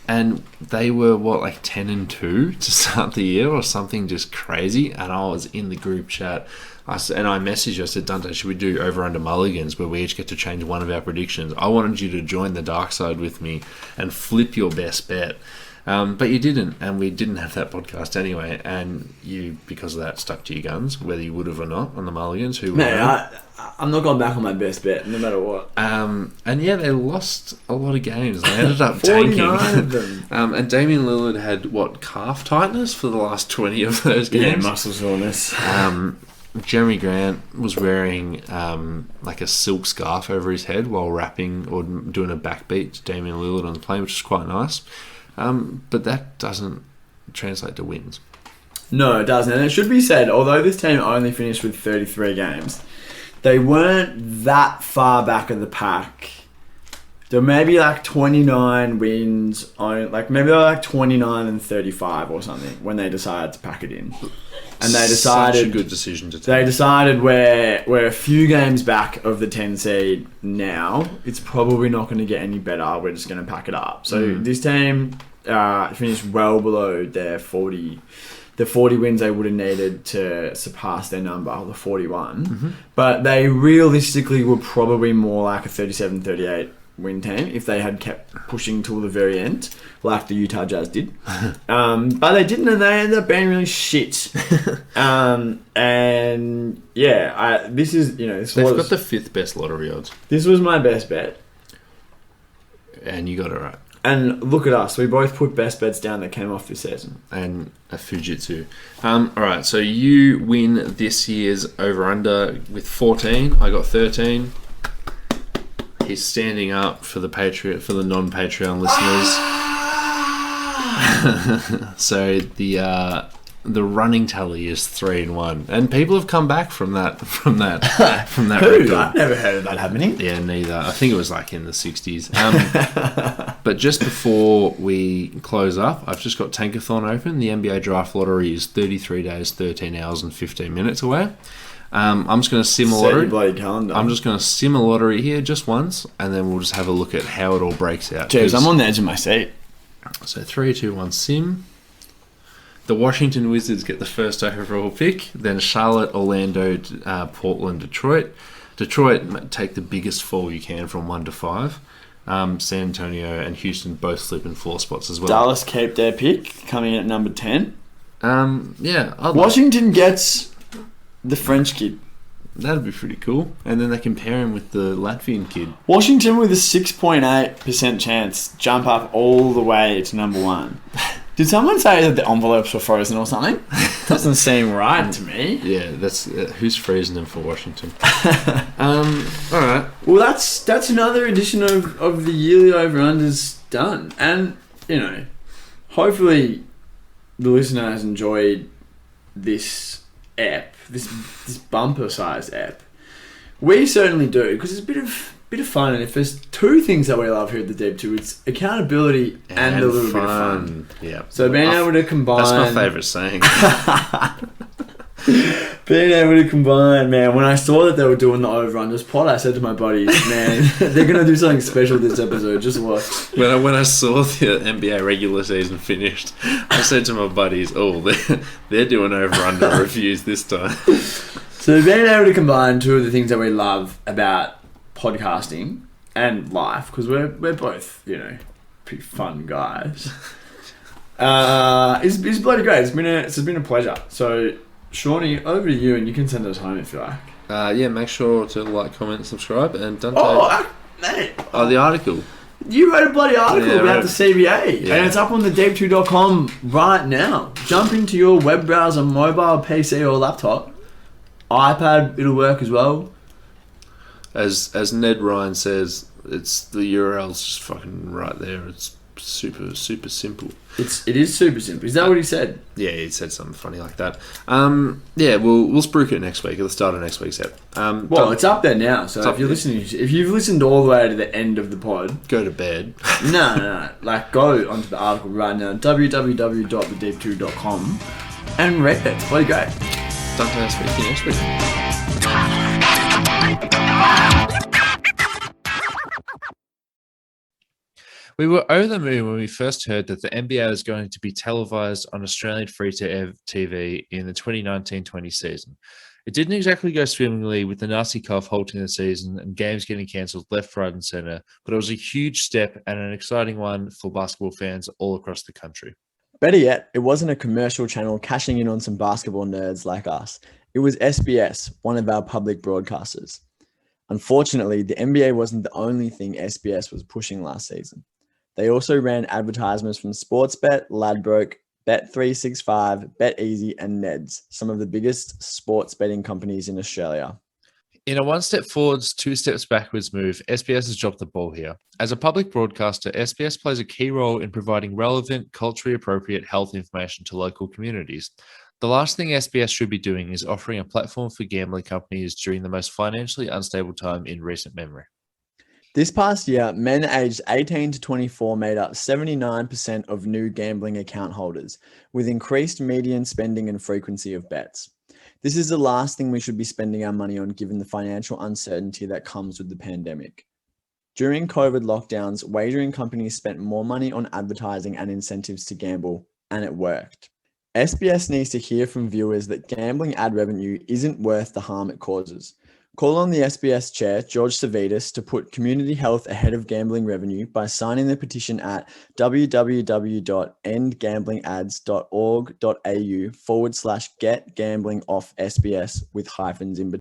And they were, 10-2 to start the year or something just crazy. And I was in the group chat. I messaged you. I said, Dante, should we do over-under mulligans where we each get to change one of our predictions? I wanted you to join the dark side with me and flip your best bet. But you didn't, and we didn't have that podcast anyway. And you, because of that, stuck to your guns, whether you would have or not on the mulligans. I'm not going back on my best bet, no matter what. And yeah, they lost a lot of games. They ended up tanking. 49 of them. And Damian Lillard had, calf tightness for the last 20 of those games? Yeah, muscle soreness. Jeremy Grant was wearing a silk scarf over his head while rapping or doing a backbeat to Damian Lillard on the plane, which is quite nice. But that doesn't translate to wins. No, it doesn't. And it should be said, although this team only finished with 33 games, they weren't that far back of the pack. There were maybe 29 wins, maybe they were 29 and 35 or something when they decided to pack it in. And they decided... Such a good decision to take. They decided we're a few games back of the 10 seed now. It's probably not going to get any better. We're just going to pack it up. So this team finished well below their 40... The 40 wins they would have needed to surpass their number, the 41. Mm-hmm. But they realistically were probably more like a 37-38 win team if they had kept pushing till the very end, like the Utah Jazz did. But they didn't, and they ended up being really shit. And yeah, this is, They've got the 5th best lottery odds. This was my best bet. And you got it right. And look at us. We both put best bets down that came off this season. And a Fujitsu. Alright, so you win this year's over-under with 14. I got 13. He's standing up for the non-Patreon listeners. So the running tally is 3-1, and people have come back from that record. I've never heard of that happening. Yeah, neither. I think it was in the 60s. But just before we close up, I've just got Tankathon open. The NBA Draft Lottery is 33 days, 13 hours, and 15 minutes away. I'm just going to sim a lottery. Set your bloody calendar. I'm just going to sim a lottery here just once, and then we'll just have a look at how it all breaks out. Jeez, I'm on the edge of my seat. So 3, 2, 1, sim. The Washington Wizards get the first overall pick. Then Charlotte, Orlando, Portland, Detroit. Detroit take the biggest fall you can from 1 to 5. San Antonio and Houston both slip in 4 spots as well. Dallas keep their pick, coming in at number 10. Yeah. Washington gets the French kid. That'd be pretty cool. And then they compare him with the Latvian kid. Washington with a 6.8% chance jump up all the way to number 1. Did someone say that the envelopes were frozen or something? Doesn't seem right to me. Yeah, that's who's freezing them for Washington. All right. Well, that's another edition of the yearly over-unders done. And, hopefully the listener has enjoyed this app, this bumper-sized app. We certainly do, because it's a bit of fun, and if there's 2 things that we love here at the Deep 2, it's accountability and a little bit of fun. Yeah. So being able to combine... That's my favourite saying. Being able to combine, man. When I saw that they were doing the over-unders pod, I said to my buddies, man, they're going to do something special this episode. Just watch. When I saw the NBA regular season finished, I said to my buddies, they're doing over-under reviews this time. So being able to combine 2 of the things that we love about podcasting and life, because we're both pretty fun guys, it's bloody great. It's been a pleasure. So Shawnee, over to you, and you can send us home if you like. Yeah, make sure to like, comment, subscribe, and Dante. Mate. The article. You wrote a bloody article about the CBA, yeah. and it's up on the deep2.com right now. Jump into your web browser, mobile, PC, or laptop. iPad, it'll work as well. As Ned Ryan says, it's the URL's just fucking right there. It's super simple. It is super simple. Is that what he said? Yeah, he said something funny like that. Yeah, we'll spruik it next week at the start of next week's ep. Well, it's up there now. So if you've listened all the way to the end of the pod, go to bed. No. Like, go onto the article right now, www.thedeep2.com, and read it. It's bloody great. Dante, speak to you next week. We were over the moon when we first heard that the NBA was going to be televised on Australian free-to-air TV in the 2019-20 season. It didn't exactly go swimmingly, with the nasty cough halting the season and games getting cancelled left, right and centre, but it was a huge step and an exciting one for basketball fans all across the country. Better yet, it wasn't a commercial channel cashing in on some basketball nerds like us. It was SBS, one of our public broadcasters. Unfortunately, the NBA wasn't the only thing SBS was pushing last season. They also ran advertisements from Sportsbet, Ladbrokes, Bet365, BetEasy, and Neds, some of the biggest sports betting companies in Australia. In a one step forwards, two steps backwards move, SBS has dropped the ball here. As a public broadcaster, SBS plays a key role in providing relevant, culturally appropriate health information to local communities. The last thing SBS should be doing is offering a platform for gambling companies during the most financially unstable time in recent memory. This past year, men aged 18 to 24 made up 79% of new gambling account holders, with increased median spending and frequency of bets. This is the last thing we should be spending our money on given the financial uncertainty that comes with the pandemic. During COVID lockdowns, wagering companies spent more money on advertising and incentives to gamble, and it worked. SBS needs to hear from viewers that gambling ad revenue isn't worth the harm it causes. Call on the SBS chair, George Savitas, to put community health ahead of gambling revenue by signing the petition at www.endgamblingads.org.au/get gambling off SBS with hyphens in between.